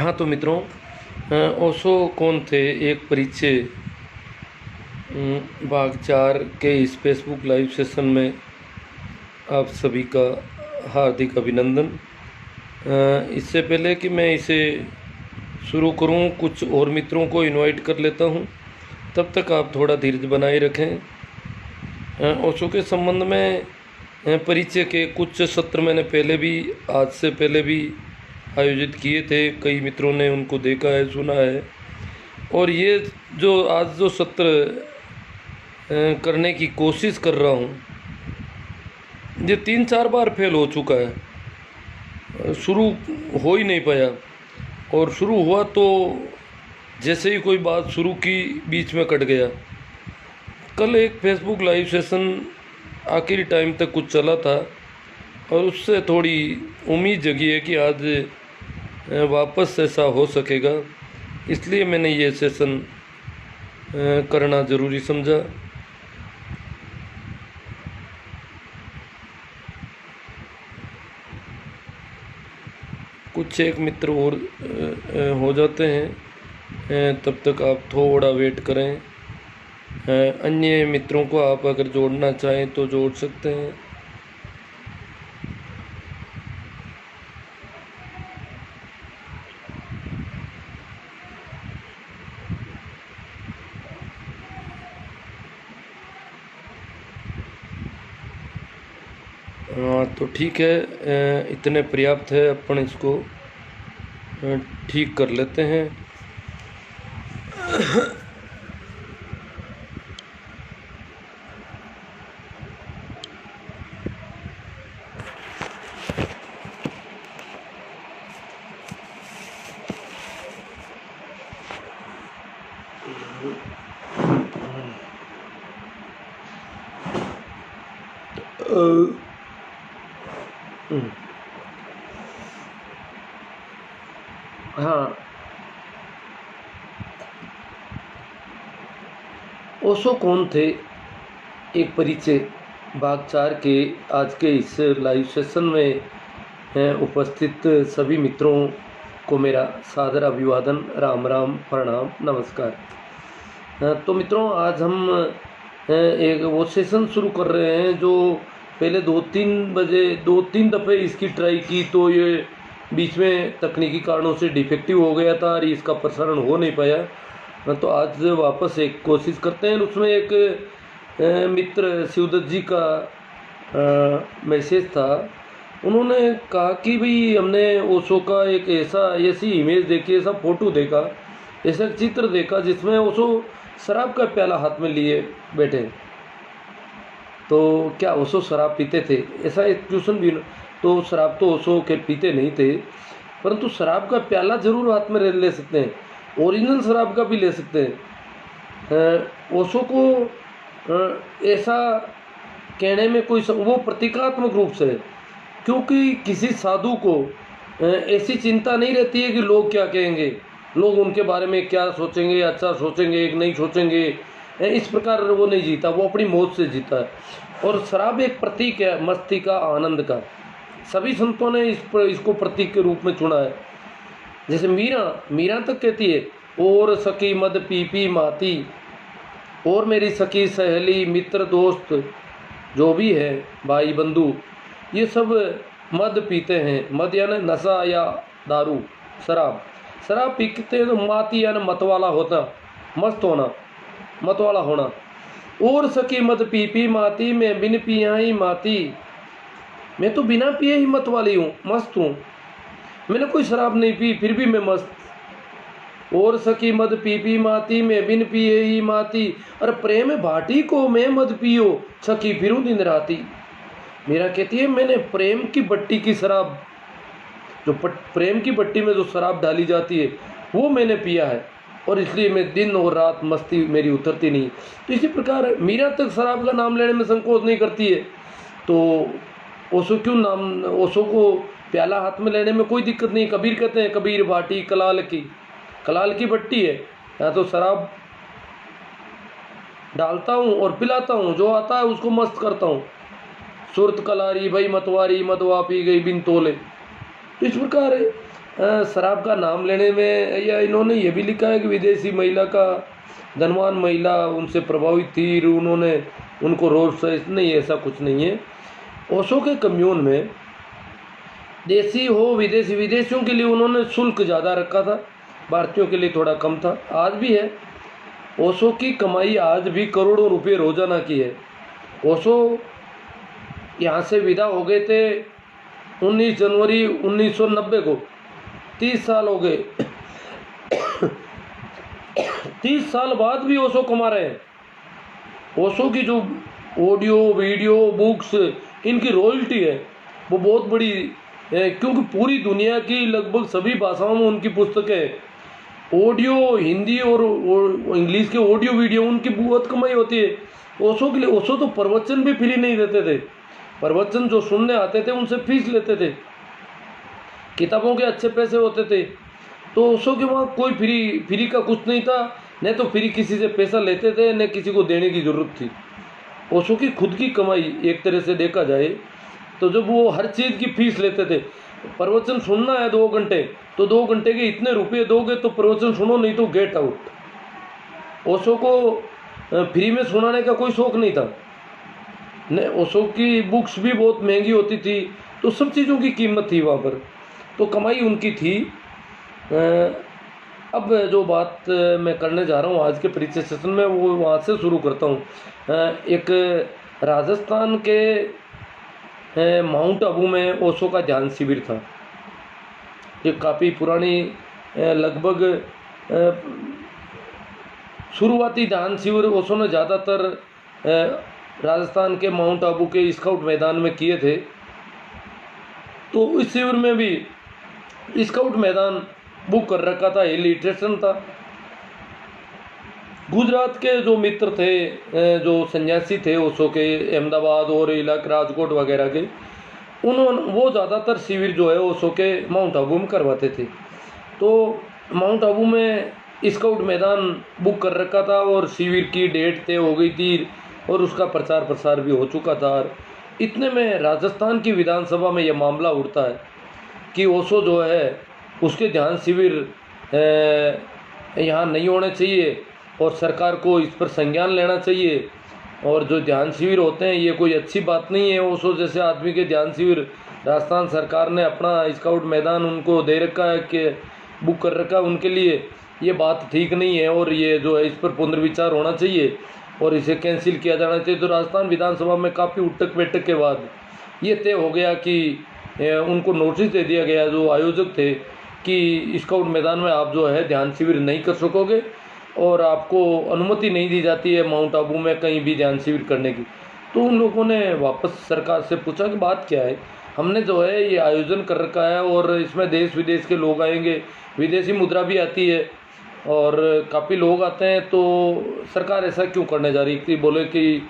हाँ तो मित्रों, ओशो कौन थे एक परिचय भाग 4 के इस फेसबुक लाइव सेशन में आप सभी का हार्दिक अभिनंदन। इससे पहले कि मैं इसे शुरू करूं, कुछ और मित्रों को इनवाइट कर लेता हूं। तब तक आप थोड़ा धीरज बनाए रखें। ओशो के संबंध में परिचय के कुछ सत्र मैंने पहले भी, आज से पहले भी आयोजित किए थे। कई मित्रों ने उनको देखा है, सुना है। और ये जो आज जो सत्र करने की कोशिश कर रहा हूँ, ये 3-4 बार फेल हो चुका है। शुरू हो ही नहीं पाया, और शुरू हुआ तो जैसे ही कोई बात शुरू की बीच में कट गया। कल एक फेसबुक लाइव सेशन आखिरी टाइम तक कुछ चला था, और उससे थोड़ी उम्मीद जगी है कि आज वापस ऐसा हो सकेगा। इसलिए मैंने ये सेशन करना ज़रूरी समझा। कुछ एक मित्र और हो जाते हैं, तब तक आप थोड़ा वेट करें। अन्य मित्रों को आप अगर जोड़ना चाहें तो जोड़ सकते हैं। हाँ तो ठीक है, इतने पर्याप्त है। अपन इसको ठीक कर लेते हैं। हाँ, ओशो कौन थे एक परिचय भाग 4 के आज के इस लाइव सेशन में उपस्थित सभी मित्रों को मेरा सादर अभिवादन, राम राम, प्रणाम, नमस्कार। तो मित्रों, आज हम एक वो सेशन शुरू कर रहे हैं जो पहले 2-3 दफ़े इसकी ट्राई की, तो ये बीच में तकनीकी कारणों से डिफेक्टिव हो गया था और इसका प्रसारण हो नहीं पाया। तो आज वापस एक कोशिश करते हैं। उसमें एक मित्र शिवदत्त जी का मैसेज था। उन्होंने कहा कि भाई हमने ओशो का एक ऐसी इमेज देखी, ऐसा फोटो देखा, ऐसा चित्र देखा जिसमें ओशो शराब का प्याला हाथ में लिए बैठे। तो क्या ओशो शराब पीते थे? ऐसा एक क्वेश्चन भी। तो शराब तो ओशो के पीते नहीं थे, परंतु शराब का प्याला जरूर हाथ में ले सकते हैं, ओरिजिनल शराब का भी ले सकते हैं। ओशो को ऐसा कहने में कोई वो प्रतीकात्मक रूप से है, क्योंकि किसी साधु को ऐसी चिंता नहीं रहती है कि लोग क्या कहेंगे, लोग उनके बारे में क्या सोचेंगे, अच्छा सोचेंगे कि नहीं सोचेंगे। इस प्रकार वो नहीं जीता, वो अपनी मौत से जीता है। और शराब एक प्रतीक है मस्ती का, आनंद का। सभी संतों ने इसको प्रतीक के रूप में चुना है। जैसे मीरा तक कहती है, और सखी मद पी पी माती, और मेरी सखी सहेली मित्र दोस्त जो भी है, भाई बंधु, ये सब मद पीते हैं। मद यानी नशा या दारू, शराब पीते हैं। तो माती यानी मतवाला होता, मस्त होना, मतवाला होना। और सखी मद पी पी माती, मैं बिन पिया ही माती, मैं तो बिना पिए ही मत वाली हूँ, मस्त हूँ। मैंने कोई शराब नहीं पी, फिर भी मैं मस्त। और सखी मद पी पी माती, मैं बिन पिए ही माती, और प्रेम भाटी को मैं मद पियो, सखी फिरूं दिन राती। मीरा कहती है, मैंने प्रेम की भट्टी की शराब, जो प्रेम की भट्टी में जो शराब डाली जाती है, वो मैंने पिया है, और इसलिए मैं दिन और रात मस्ती मेरी उतरती नहीं। तो इसी प्रकार मीरा तक शराब का नाम लेने में संकोच नहीं करती है। तो ओशो क्यों नाम, ओशो को प्याला हाथ में लेने में कोई दिक्कत नहीं। कबीर कहते हैं, कबीर बाटी कलाल की भट्टी है, यहाँ तो शराब डालता हूँ और पिलाता हूँ, जो आता है उसको मस्त करता हूँ। सुरत कलारी भई मतवारी, मदवा पी गई बिन तोले। तो इस प्रकार शराब का नाम लेने में, या इन्होंने ये भी लिखा है कि विदेशी महिला का, धनवान महिला उनसे प्रभावित थी, उन्होंने उनको रोल्स रॉयस, नहीं ऐसा कुछ नहीं है। ओशो के कम्यून में देसी हो विदेशी, विदेशियों के लिए उन्होंने शुल्क ज़्यादा रखा था, भारतीयों के लिए थोड़ा कम था, आज भी है। ओशो की कमाई आज भी करोड़ों रुपए रोजाना की है। ओशो यहाँ से विदा हो गए थे 19 जनवरी 1990 को, 30 साल हो गए। 30 साल बाद भी ओशो कमा रहे हैं। ओशो की जो ऑडियो वीडियो बुक्स, इनकी रॉयल्टी है वो बहुत बड़ी है, क्योंकि पूरी दुनिया की लगभग सभी भाषाओं में उनकी पुस्तकें, ऑडियो हिंदी और इंग्लिश के ऑडियो वीडियो, उनकी बहुत कमाई होती है ओशो के लिए। ओशो तो प्रवचन भी फ्री नहीं देते थे, प्रवचन जो सुनने आते थे उनसे फीस लेते थे, किताबों के अच्छे पैसे होते थे। तो ओशो के वहाँ कोई फ्री का कुछ नहीं था, न तो फ्री किसी से पैसा लेते थे न किसी को देने की ज़रूरत थी। ओशो की खुद की कमाई एक तरह से देखा जाए तो जब वो हर चीज़ की फीस लेते थे, प्रवचन सुनना है 2 घंटे तो 2 घंटे के इतने रुपये दोगे तो प्रवचन सुनो, नहीं तो गेट आउट। ओशो को फ्री में सुनाने का कोई शौक नहीं था न। ओशो की बुक्स भी बहुत महंगी होती थी, तो सब चीज़ों की कीमत थी वहाँ पर, तो कमाई उनकी थी। अब जो बात मैं करने जा रहा हूँ आज के परिचय सेशन में, वो वहाँ से शुरू करता हूँ। एक राजस्थान के माउंट आबू में ओशो का ध्यान शिविर था। ये काफ़ी पुरानी, लगभग शुरुआती ध्यान शिविर ओशो ने ज़्यादातर राजस्थान के माउंट आबू के स्काउट मैदान में किए थे। तो इस शिविर में भी स्काउट मैदान बुक कर रखा था, हिल स्टेशन था। गुजरात के जो मित्र थे, जो सन्यासी थे ओशो के, अहमदाबाद और इलाके राजकोट वगैरह के, वो ज़्यादातर शिविर जो है ओशो के माउंट आबू में करवाते थे। तो माउंट आबू में स्काउट मैदान बुक कर रखा था और शिविर की डेट तय हो गई थी और उसका प्रचार प्रसार भी हो चुका था। इतने में राजस्थान की विधानसभा में यह मामला उठता है कि ओशो जो है उसके ध्यान शिविर यहाँ नहीं होने चाहिए और सरकार को इस पर संज्ञान लेना चाहिए। और जो ध्यान शिविर होते हैं ये कोई अच्छी बात नहीं है। ओशो जैसे आदमी के ध्यान शिविर राजस्थान सरकार ने अपना स्काउट मैदान उनको दे रखा है कि बुक कर रखा है उनके लिए, ये बात ठीक नहीं है और ये जो है इस पर पुनर्विचार होना चाहिए और इसे कैंसिल किया जाना चाहिए। तो राजस्थान विधानसभा में काफ़ी उठक बैठक के बाद ये तय हो गया कि उनको नोटिस दे दिया गया जो आयोजक थे कि स्काउट मैदान में आप जो है ध्यान शिविर नहीं कर सकोगे और आपको अनुमति नहीं दी जाती है माउंट आबू में कहीं भी ध्यान शिविर करने की। तो उन लोगों ने वापस सरकार से पूछा कि बात क्या है, हमने जो है ये आयोजन कर रखा है और इसमें देश विदेश के लोग आएंगे, विदेशी मुद्रा भी आती है और काफ़ी लोग आते हैं, तो सरकार ऐसा क्यों करने जा रही थी। बोले कि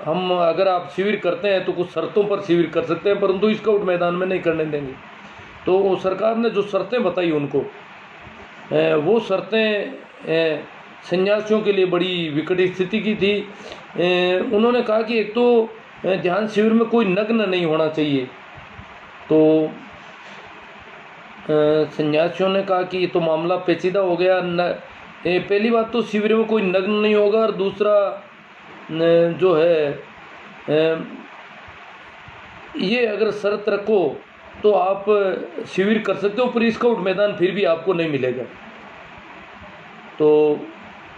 हम अगर आप शिविर करते हैं तो कुछ शर्तों पर शिविर कर सकते हैं परंतु स्काउट मैदान में नहीं करने देंगे। तो सरकार ने जो शर्तें बताई उनको, वो शर्तें सन्यासियों के लिए बड़ी विकट स्थिति की थी। उन्होंने कहा कि एक तो ध्यान शिविर में कोई नग्न नहीं होना चाहिए। तो सन्यासियों ने कहा कि ये तो मामला पेचीदा हो गया। पहली बात तो शिविर में कोई नग्न नहीं होगा और दूसरा जो है ये अगर शर्त रखो तो आप शिविर कर सकते हो पर स्काउट मैदान फिर भी आपको नहीं मिलेगा। तो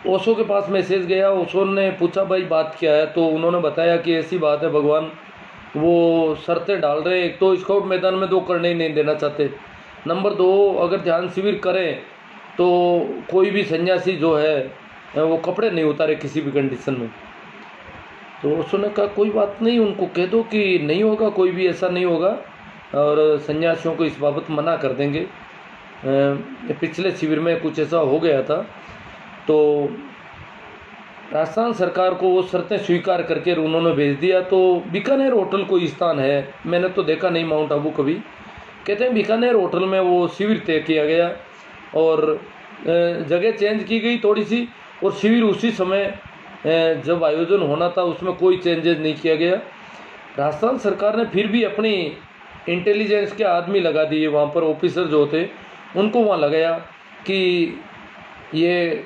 ओशो के पास मैसेज गया, ओशो ने पूछा भाई बात क्या है, तो उन्होंने बताया कि ऐसी बात है भगवान, वो शर्तें डाल रहे हैं, एक तो स्काउट मैदान में तो करने ही नहीं देना चाहते, नंबर 2 अगर ध्यान शिविर करें तो कोई भी सन्यासी जो है वो कपड़े नहीं उतारे किसी भी कंडीशन में। तो ओशो ने कहा कोई बात नहीं, उनको कह दो कि नहीं होगा, कोई भी ऐसा नहीं होगा और सन्यासियों को इस बाबत मना कर देंगे। पिछले शिविर में कुछ ऐसा हो गया था। तो राजस्थान सरकार को वो शर्तें स्वीकार करके उन्होंने भेज दिया। तो बीकानेर होटल कोई स्थान है, मैंने तो देखा नहीं माउंट आबू कभी, कहते हैं बीकानेर होटल में वो शिविर तय किया गया और जगह चेंज की गई थोड़ी सी और शिविर उसी समय जब आयोजन होना था उसमें कोई चेंजेस नहीं किया गया। राजस्थान सरकार ने फिर भी अपनी इंटेलिजेंस के आदमी लगा दिए वहाँ पर, ऑफिसर जो थे उनको वहाँ लगाया कि ये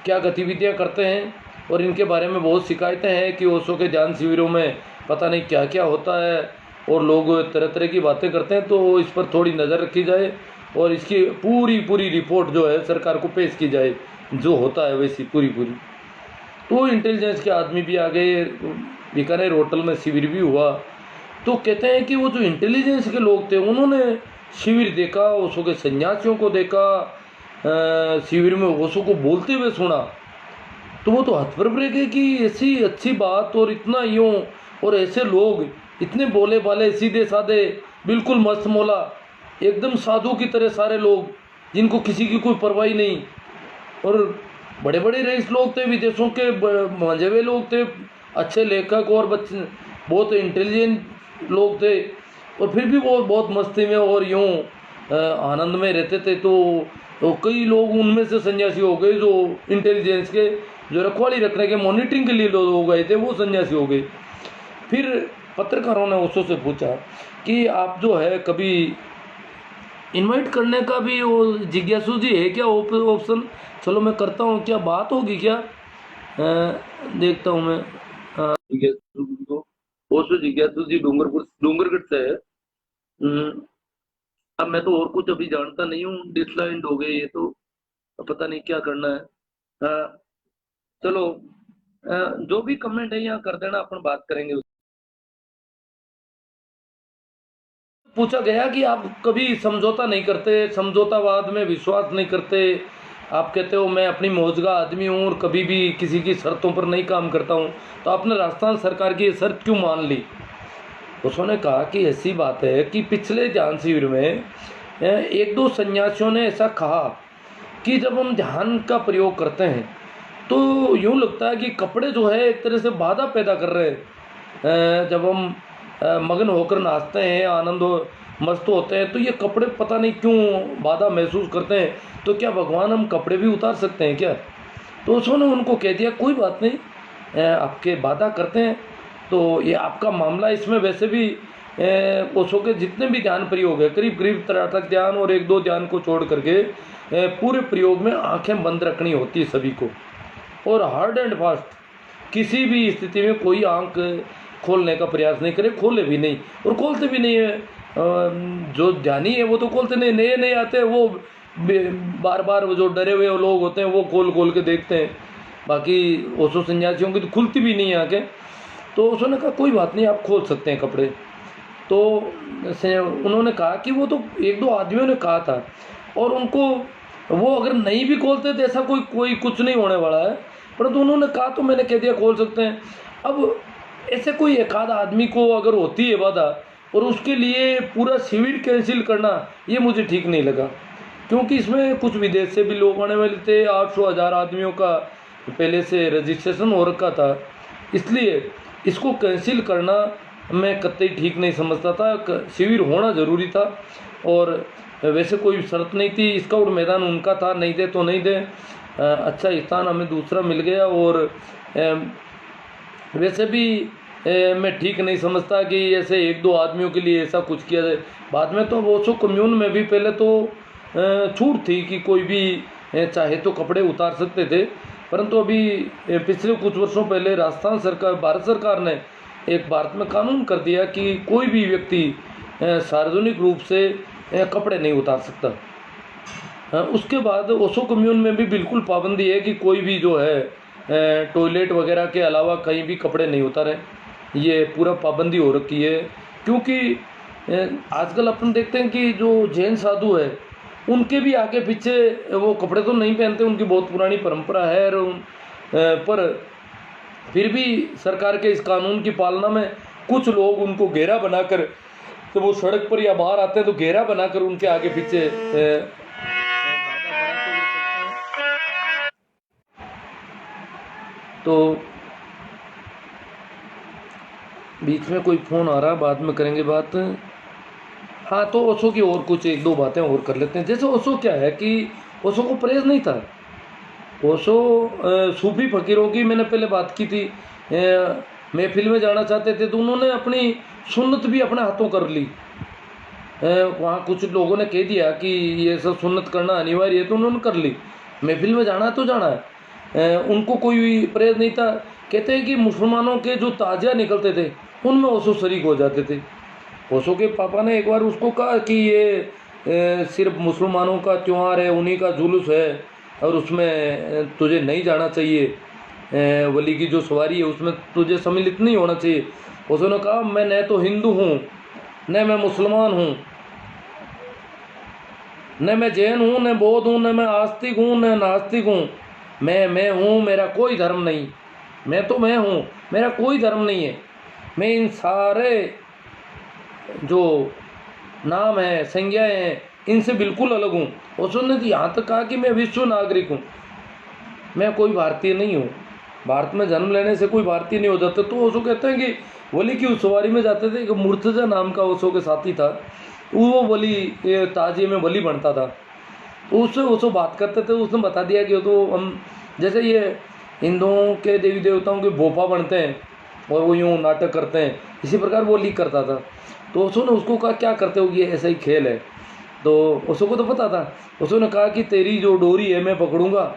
क्या गतिविधियाँ करते हैं और इनके बारे में बहुत शिकायतें हैं कि ओशो के ध्यान शिविरों में पता नहीं क्या क्या होता है और लोग तरह तरह की बातें करते हैं, तो इस पर थोड़ी नज़र रखी जाए और इसकी पूरी पूरी रिपोर्ट जो है सरकार को पेश की जाए, जो होता है वैसी पूरी पूरी। तो इंटेलिजेंस के आदमी भी आ गए, बीकानेर होटल में शिविर भी हुआ। तो कहते हैं कि वो जो इंटेलिजेंस के लोग थे उन्होंने शिविर देखा, ओशो के सन्यासियों को देखा, शिविर में ओशो को बोलते हुए सुना, तो वो तो हतप्रभ रह गए कि ऐसी अच्छी बात और इतना यूँ, और ऐसे लोग इतने भोले भाले सीधे साधे बिल्कुल मस्त मौला एकदम साधु की तरह सारे लोग, जिनको किसी की कोई परवाही नहीं, और बड़े बड़े रईस लोग थे, विदेशों के मंजे हुए लोग थे, अच्छे लेखक और बच्चे बहुत इंटेलिजेंट लोग थे, और फिर भी वो बहुत मस्ती में और यूँ आनंद में रहते थे। तो कई लोग उनमें से सन्यासी हो गए, जो इंटेलिजेंस के जो रखवाली रखने के मॉनिटरिंग के लिए लोग हो गए थे वो सन्यासी हो गए। फिर पत्रकारों ने ओशो से पूछा कि आप जो है कभी इनवाइट करने का भी वो जिज्ञासु जी है क्या ऑप्शन? चलो मैं करता हूँ, क्या बात होगी क्या? देखता हूँ मैं। जिज्ञासु को ओशो जिज्ञासु जी डूंगरगढ़ से है। अब मैं तो और कुछ अभी जानता नहीं हूँ, डिसलाइंड हो गए ये तो, पता नहीं क्या करना है। चलो जो भी कमेंट है यहाँ कर देना, अपन बात करेंगे। पूछा गया कि आप कभी समझौता नहीं करते, समझौतावाद में विश्वास नहीं करते, आप कहते हो मैं अपनी मौजगा आदमी हूँ और कभी भी किसी की शर्तों पर नहीं काम करता हूँ, तो आपने राजस्थान सरकार की ये शर्त क्यों मान ली? उसने कहा कि ऐसी बात है कि पिछले ध्यान शिविर में एक दो सन्यासियों ने ऐसा कहा कि जब हम ध्यान का प्रयोग करते हैं तो यूँ लगता है कि कपड़े जो है एक तरह से बाधा पैदा कर रहे हैं। जब हम मगन होकर नाचते हैं, आनंद मस्त होते हैं, तो ये कपड़े पता नहीं क्यों बाधा महसूस करते हैं, तो क्या भगवान हम कपड़े भी उतार सकते हैं क्या? तो उन्होंने उनको कह दिया कोई बात नहीं, आपके बाधा करते हैं, तो ये आपका मामला। इसमें वैसे भी ओशो के जितने भी ध्यान प्रयोग है, करीब करीब त्राटक ध्यान और एक दो ध्यान को छोड़ करके पूरे प्रयोग में आंखें बंद रखनी होती है सभी को, और हार्ड एंड फास्ट किसी भी स्थिति में कोई आंख खोलने का प्रयास नहीं करे, खोले भी नहीं और खोलते भी नहीं है। जो ध्यानी है वो तो खोलते नहीं, नए नए आते हैं वो बार बार जो डरे हुए लोग होते हैं वो खोल खोल के देखते हैं, बाकी ओशो सन्यासियों की तो खुलती भी नहीं है आंखें। तो उसने कहा कोई बात नहीं, आप खोल सकते हैं कपड़े। तो उन्होंने कहा कि वो तो एक दो आदमियों ने कहा था, और उनको वो अगर नहीं भी खोलते तो ऐसा कोई कुछ नहीं होने वाला है, परंतु उन्होंने कहा तो मैंने कह दिया खोल सकते हैं। अब ऐसे कोई एक आध आदमी को अगर होती है बाधा और उसके लिए पूरा शिविर कैंसिल करना, ये मुझे ठीक नहीं लगा, क्योंकि इसमें कुछ विदेश से भी लोग आने वाले थे। 800,000 आदमियों का पहले से रजिस्ट्रेशन हो रखा था, इसलिए इसको कैंसिल करना मैं कतई ठीक नहीं समझता था। शिविर होना ज़रूरी था और वैसे कोई शर्त नहीं थी, स्काउट मैदान उनका था, नहीं दे तो नहीं दे, अच्छा स्थान हमें दूसरा मिल गया। और वैसे भी मैं ठीक नहीं समझता कि ऐसे एक दो आदमियों के लिए ऐसा कुछ किया जाए। बाद में तो ओशो कम्यून में भी पहले तो छूट थी कि कोई भी चाहे तो कपड़े उतार सकते थे, परंतु अभी पिछले कुछ वर्षों पहले राजस्थान सरकार, भारत सरकार ने एक भारत में कानून कर दिया कि कोई भी व्यक्ति सार्वजनिक रूप से कपड़े नहीं उतार सकता। उसके बाद ओशो कम्यून में भी बिल्कुल पाबंदी है कि कोई भी जो है टॉयलेट वगैरह के अलावा कहीं भी कपड़े नहीं उतारें, ये पूरा पाबंदी हो रखी है। क्योंकि आजकल अपन देखते हैं कि जो जैन साधु है उनके भी आगे पीछे वो कपड़े तो नहीं पहनते, उनकी बहुत पुरानी परंपरा है, पर फिर भी सरकार के इस कानून की पालना में कुछ लोग उनको घेरा बनाकर, तो वो सड़क पर या बाहर आते हैं तो घेरा बनाकर उनके आगे पीछे तो बीच में कोई फ़ोन आ रहा है, बाद में करेंगे बात। हाँ, तो ओशो की और कुछ एक दो बातें और कर लेते हैं। जैसे ओशो क्या है कि ओशो को परहेज नहीं था। ओशो सूफी फ़कीरों की मैंने पहले बात की थी, महफिल में जाना चाहते थे तो उन्होंने अपनी सुन्नत भी अपने हाथों कर ली। वहाँ कुछ लोगों ने कह दिया कि ये सब सुन्नत करना अनिवार्य है, तो उन्होंने कर ली। महफिल में जाना है तो जाना है। उनको कोई परहेज नहीं था। कहते हैं कि मुसलमानों के जो ताजिया निकलते थे उनमें ओशो शरीक हो जाते थे। ओशो के पापा ने एक बार उसको कहा कि ये सिर्फ मुसलमानों का त्यौहार है, उन्हीं का जुलूस है और उसमें तुझे नहीं जाना चाहिए। वली की जो सवारी है उसमें तुझे सम्मिलित नहीं होना चाहिए। ओशो ने कहा मैं न तो हिंदू हूँ, न मैं मुसलमान हूँ, न मैं जैन हूँ, न बौद्ध हूँ, न मैं आस्तिक हूँ, न नास्तिक हूँ। मैं हूँ, मेरा कोई धर्म नहीं। मैं तो मैं हूँ, मेरा कोई धर्म नहीं है। मैं इन सारे जो नाम है, संज्ञाएँ हैं, इनसे बिल्कुल अलग हूँ। उसने तो यहाँ तक कहा कि मैं विश्व नागरिक हूँ, मैं कोई भारतीय नहीं हूँ। भारत में जन्म लेने से कोई भारतीय नहीं हो जाता। तो ओशो कहते हैं कि वली की उस सवारी में जाते थे। एक मुर्तज़ा नाम का ओशो के साथी था, वो वली ताजिए में वली बनता था। तो उससे ओशो बात करते थे। उसने बता दिया कि तो हम जैसे ये हिंदुओं के देवी देवताओं के भोपा बनते हैं और वो यूँ नाटक करते हैं, इसी प्रकार वो लीक करता था। तो ओशो ने उसको कहा क्या करते हो, ये ऐसा ही खेल है। तो ओशो को तो पता था। ओशो ने कहा कि तेरी जो डोरी है मैं पकड़ूंगा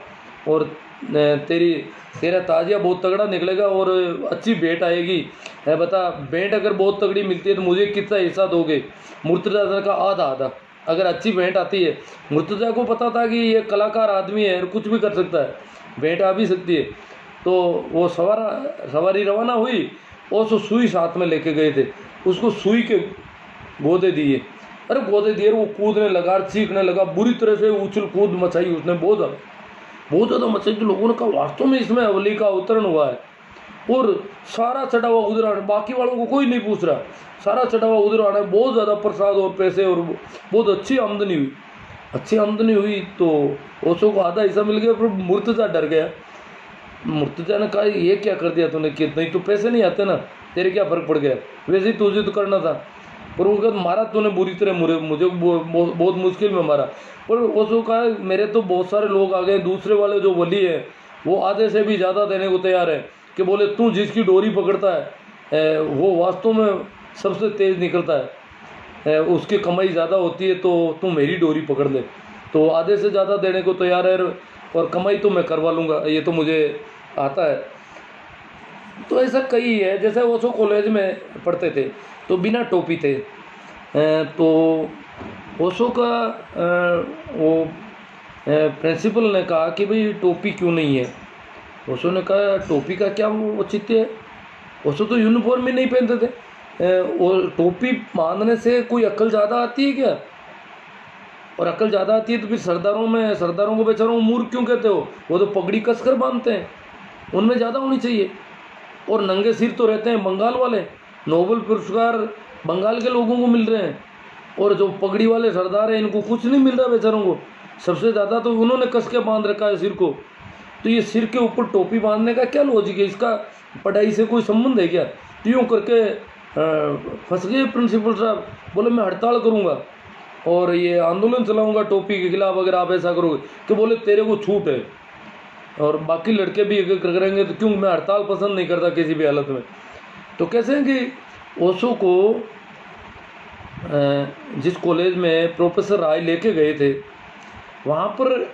और तेरा ताजिया बहुत तगड़ा निकलेगा और अच्छी भेंट आएगी। बता, भेंट अगर बहुत तगड़ी मिलती है तो मुझे कितना हिस्सा दोगे। मुर्तज़ा का आधा आधा, अगर अच्छी भेंट आती है। मुर्तज़ा को पता था कि ये कलाकार आदमी है और कुछ भी कर सकता है, भेंट आ भी सकती है। तो वो सवारी रवाना हुई और उसको सुई साथ में लेके गए थे। उसको सुई के गोदे दिए, अरे गोदे दिए, वो कूदने लगा, चीखने लगा, बुरी तरह से उछल कूद मचाई उसने, बहुत ज़्यादा मचाई। तो लोगों ने कहा वास्तव में इसमें अवली का अवतरण हुआ है। और सारा चढ़ा हुआ उधर आना, बाकी वालों को कोई नहीं पूछ रहा, सारा चढ़ा हुआ उधर आना, बहुत ज़्यादा प्रसाद और पैसे और बहुत अच्छी आमदनी हुई। तो ओशो को आधा हिस्सा मिल गया। फिर मुर्तज़ा डर गया। मुर्तज़ा ने कहा ये क्या कर दिया तूने, कि नहीं तो पैसे नहीं आते ना, तेरे क्या फ़र्क पड़ गया, वैसे ही तुझे तो करना था। पर उसके बाद मारा तूने बुरी तरह, मुझे बहुत मुश्किल में मारा। पर ओशो कहा मेरे तो बहुत सारे लोग आ गए, दूसरे वाले जो वली है वो आधे से भी ज़्यादा देने को तैयार है, कि बोले तू जिसकी डोरी पकड़ता है वो वास्तव में सबसे तेज़ निकलता है, उसकी कमाई ज़्यादा होती है, तो तू मेरी डोरी पकड़ ले। तो आधे से ज़्यादा देने को तैयार है और कमाई तो मैं करवा लूँगा, ये तो मुझे आता है। तो ऐसा कई है। जैसे ओशो कॉलेज में पढ़ते थे तो बिना टोपी थे। तो ओशो का वो प्रिंसिपल ने कहा कि भाई टोपी क्यों नहीं है। ओशो ने कहा टोपी का क्या औचित्य है, ओशो तो यूनिफॉर्म ही नहीं पहनते थे। और टोपी बांधने से कोई अक्ल ज़्यादा आती है क्या, और अक्ल ज़्यादा आती है तो फिर सरदारों को बेचारों को मूर्ख क्यों कहते हो, वो तो पगड़ी कस कर बांधते हैं, उनमें ज़्यादा होनी चाहिए। और नंगे सिर तो रहते हैं बंगाल वाले, नोबेल पुरस्कार बंगाल के लोगों को मिल रहे हैं, और जो पगड़ी वाले सरदार हैं इनको कुछ नहीं मिल रहा बेचारों को। सबसे ज़्यादा तो उन्होंने कस के बांध रखा है सिर को। तो ये सिर के ऊपर टोपी बांधने का क्या लॉजिक है, इसका पढ़ाई से कोई संबंध है क्या। यूँ करके फंस गए प्रिंसिपल साहब। बोले मैं हड़ताल करूँगा और ये आंदोलन चलाऊँगा टोपी के खिलाफ अगर आप ऐसा करोगे। कि बोले तेरे को छूट है, और बाकी लड़के भी एक करेंगे, तो क्यों, मैं हड़ताल पसंद नहीं करता किसी भी हालत में। तो कैसे हैं कि ओशो को जिस कॉलेज में प्रोफेसर राय लेके गए थे वहाँ पर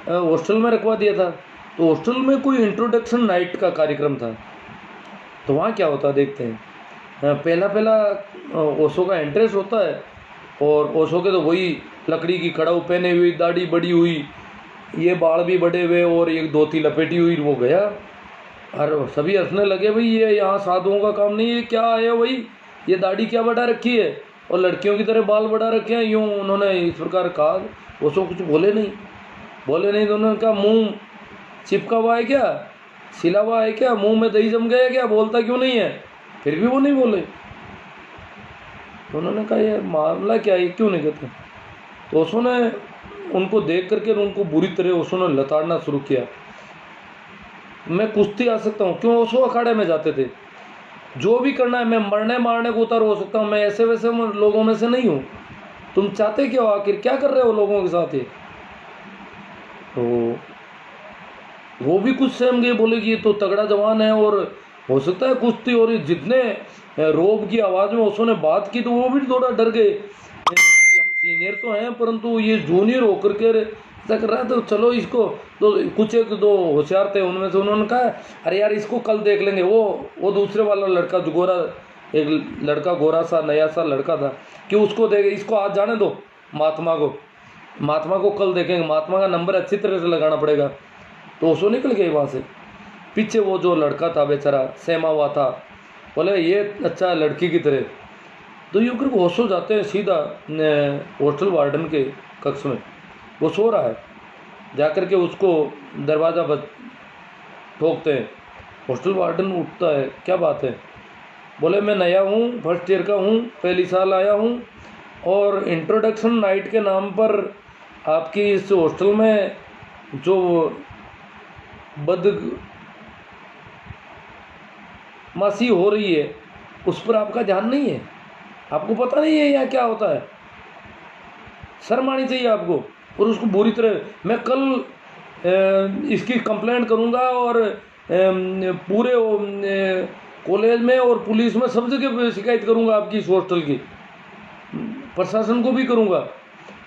हॉस्टल में रखवा दिया था। तो हॉस्टल में कोई इंट्रोडक्शन नाइट का कार्यक्रम था। तो वहाँ क्या होता देखते हैं। पहला ओशो का इंटरेस्ट होता है, और ओशो के तो वही लकड़ी की कड़ाऊ पहने हुई, दाढ़ी बड़ी हुई, ये बाल भी बड़े हुए और एक धोती लपेटी हुई, वो गया। और सभी हंसने लगे, भाई ये यहाँ साधुओं का काम नहीं है, क्या है भाई, ये दाढ़ी क्या बढ़ा रखी है और लड़कियों की तरह बाल बढ़ा रखे हैं, यूँ उन्होंने इस प्रकार कहा। ओशो कुछ बोले नहीं। तो उन्होंने कहा मुँह चिपका हुआ है क्या, सिला हुआ है क्या, मुँह में दही जम गया क्या, बोलता क्यों नहीं है। फिर भी वो नहीं बोले। तो उन्होंने कहा ये मामला क्या है, क्यों नहीं कहते। तो ओशो ने उनको देख करके उनको बुरी तरह ओशो ने लताड़ना शुरू किया। मैं कुश्ती आ सकता हूँ, क्यों, ओशो अखाड़े में जाते थे, जो भी करना है मैं मरने मारने को उतर हो सकता हूँ, मैं ऐसे वैसे लोगों में से नहीं हूँ। तुम चाहते क्या हो, आखिर क्या कर रहे हो लोगों के साथ ये। तो वो भी कुछ सहम गए, बोले कि ये तो तगड़ा जवान है और हो सकता है कुश्ती। और जितने रोब की आवाज़ में ओशो ने बात की तो वो भी थोड़ा डर गए। सीनियर तो हैं परंतु ये जूनियर होकर के ऐसा कर रहा है। तो चलो इसको, तो कुछ एक दो होशियार थे उनमें से, उन्होंने कहा अरे यार इसको कल देख लेंगे। वो दूसरे वाला लड़का जो गोरा, एक लड़का गोरा सा नया सा लड़का था, कि उसको देख, इसको आज जाने दो महात्मा को कल देखेंगे, महात्मा का नंबर अच्छी तरह से लगाना पड़ेगा। तो ओशो निकल गए वहाँ से। पीछे वो जो लड़का था बेचारा सहमा हुआ था, बोले ये अच्छा लड़की की तरह। तो यूँ करके ओशो जाते हैं सीधा हॉस्टल वार्डन के कक्ष में, वो सो रहा है। जाकर के उसको दरवाज़ा ठोकते हैं। हॉस्टल वार्डन उठता है, क्या बात है? बोले मैं नया हूँ, फर्स्ट ईयर का हूँ, पहली साल आया हूँ, और इंट्रोडक्शन नाइट के नाम पर आपकी इस हॉस्टल में जो बदमाशी हो रही है उस पर आपका ध्यान नहीं है, आपको पता नहीं है यहाँ क्या होता है। शर्म आनी चाहिए आपको। और उसको बुरी तरह, मैं कल इसकी कंप्लेंट करूँगा और पूरे कॉलेज में और पुलिस में सब जगह शिकायत करूँगा आपकी इस हॉस्टल की, प्रशासन को भी करूँगा।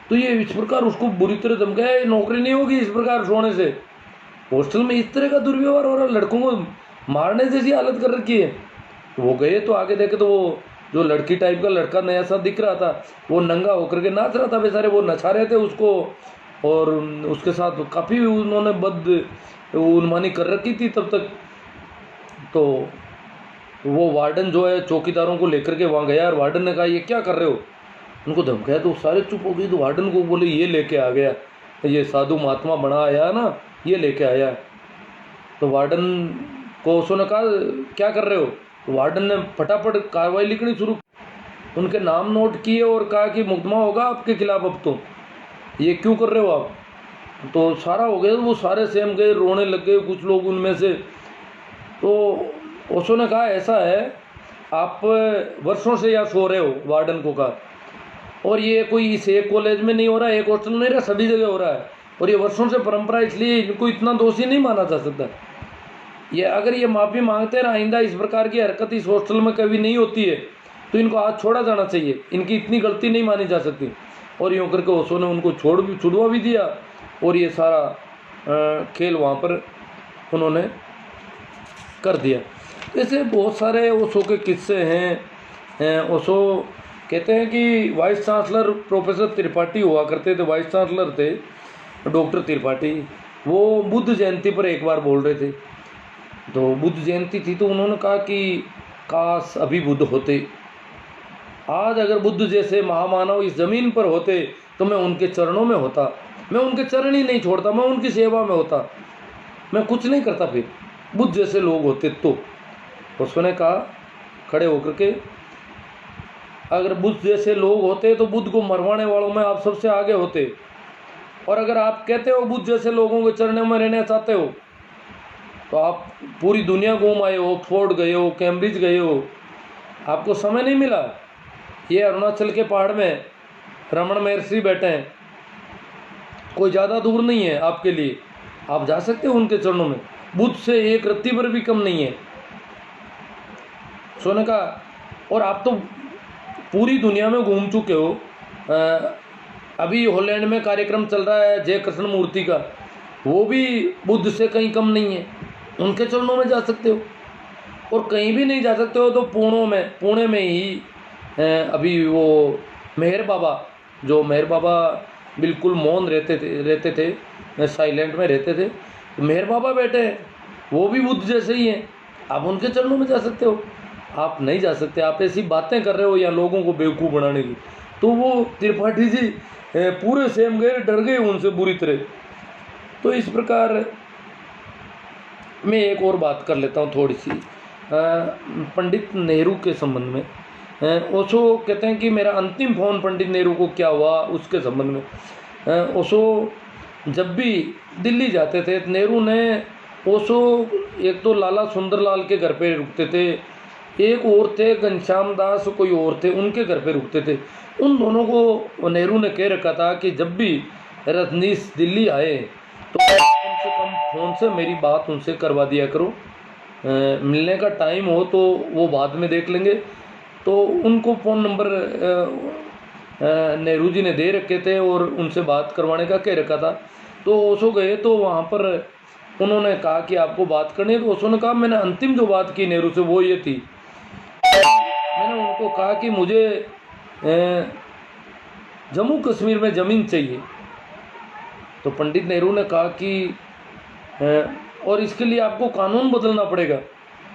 तो ये इस प्रकार उसको बुरी तरह धमकाया, नौकरी नहीं होगी इस प्रकार सोने से। हॉस्टल में इस तरह का दुर्व्यवहार हो रहा है, लड़कों को मारने जैसी हालत कर रखी है। वो गए तो आगे देखे तो वो जो लड़की टाइप का लड़का नया सा दिख रहा था, वो नंगा होकर के नाच रहा था बेचारे, वो नचा रहे थे उसको, और उसके साथ काफ़ी उन्होंने उन्मानी कर रखी थी तब तक। तो वो वार्डन जो है चौकीदारों को लेकर के वहाँ गया, और वार्डन ने कहा ये क्या कर रहे हो, उनको धमकाया। तो सारे चुप हो गए। तो वार्डन को बोले ये लेके आ गया, ये साधु महात्मा बना आया ना, ये लेके आया। तो वार्डन को उसने कहा क्या कर रहे हो, तो वार्डन ने फटाफट कार्रवाई लिखनी शुरू, उनके नाम नोट किए और कहा कि मुकदमा होगा आपके खिलाफ, अब तो ये क्यों कर रहे हो आप। तो सारा हो गया। तो वो सारे सहम गए, रोने लग गए कुछ लोग उनमें से। तो ओशो ने कहा ऐसा है, आप वर्षों से यहाँ सो रहे हो, वार्डन को कहा, और ये कोई इस एक कॉलेज में नहीं हो रहा है, एक हॉस्टल में नहीं रहा, सभी जगह हो रहा है, और ये वर्षों से परंपरा, इसलिए इनको इतना दोषी नहीं माना जा सकता। ये अगर ये माफ़ी मांगते हैं, आइंदा इस प्रकार की हरकत इस हॉस्टल में कभी नहीं होती है, तो इनको आज छोड़ा जाना चाहिए, इनकी इतनी गलती नहीं मानी जा सकती। और यूँ करके ओशो ने उनको छुड़वा भी दिया, और ये सारा खेल वहाँ पर उन्होंने कर दिया। ऐसे बहुत सारे ओशो के किस्से हैं। ओशो कहते हैं कि वाइस चांसलर प्रोफेसर त्रिपाठी हुआ करते थे, वाइस चांसलर थे डॉक्टर त्रिपाठी। वो बुद्ध जयंती पर एक बार बोल रहे थे, तो बुद्ध जयंती थी, तो उन्होंने कहा कि काश अभी बुद्ध होते, आज अगर बुद्ध जैसे महामानव इस ज़मीन पर होते तो मैं उनके चरणों में होता, मैं उनके चरण ही नहीं छोड़ता, मैं उनकी सेवा में होता, मैं कुछ नहीं करता फिर, बुद्ध जैसे लोग होते तो। उसने कहा खड़े होकर के, अगर बुद्ध जैसे लोग होते तो बुद्ध को मरवाने वालों में आप सबसे आगे होते, और अगर आप कहते हो बुद्ध जैसे लोगों के चरणों में रहना चाहते हो, तो आप पूरी दुनिया घूम आए हो, ऑक्सफोर्ड गए हो, कैम्ब्रिज गए हो, आपको समय नहीं मिला। ये अरुणाचल के पहाड़ में रमन महर्षि बैठे हैं, कोई ज़्यादा दूर नहीं है आपके लिए, आप जा सकते हो उनके चरणों में, बुद्ध से एक रत्ती पर भी कम नहीं है। सोने का, और आप तो पूरी दुनिया में घूम चुके हो। अभी हॉलैंड में कार्यक्रम चल रहा है जय कृष्ण मूर्ति का, वो भी बुद्ध से कहीं कम नहीं है, उनके चरणों में जा सकते हो। और कहीं भी नहीं जा सकते हो तो पुणे में ही अभी वो मेहर बाबा बिल्कुल मौन रहते थे, साइलेंट में रहते थे, तो मेहर बाबा बैठे हैं, वो भी बुद्ध जैसे ही हैं, आप उनके चरणों में जा सकते हो। आप नहीं जा सकते, आप ऐसी बातें कर रहे हो या लोगों को बेवकूफ़ बनाने की। तो वो त्रिपाठी जी पूरे सहम गए, डर गए उनसे बुरी तरह। तो इस प्रकार मैं एक और बात कर लेता हूँ थोड़ी सी पंडित नेहरू के संबंध में। ओशो कहते हैं कि मेरा अंतिम फ़ोन पंडित नेहरू को क्या हुआ उसके संबंध में। ओशो जब भी दिल्ली जाते थे, नेहरू ने ओशो एक तो लाला सुंदरलाल के घर पे रुकते थे, एक और थे घनश्याम दास कोई और थे, उनके घर पे रुकते थे। उन दोनों को नेहरू ने कह रखा था कि जब भी रजनीश दिल्ली आए तो कम से कम फ़ोन से मेरी बात उनसे करवा दिया करो, मिलने का टाइम हो तो वो बाद में देख लेंगे। तो उनको फ़ोन नंबर नेहरू जी ने दे रखे थे और उनसे बात करवाने का कह रखा था। तो ओशो गए तो वहाँ पर उन्होंने कहा कि आपको बात करनी है। तो ओशो ने कहा मैंने अंतिम जो बात की नेहरू से वो ये थी, मैंने उनको कहा कि मुझे जम्मू कश्मीर में ज़मीन चाहिए। तो पंडित नेहरू ने कहा कि और इसके लिए आपको कानून बदलना पड़ेगा,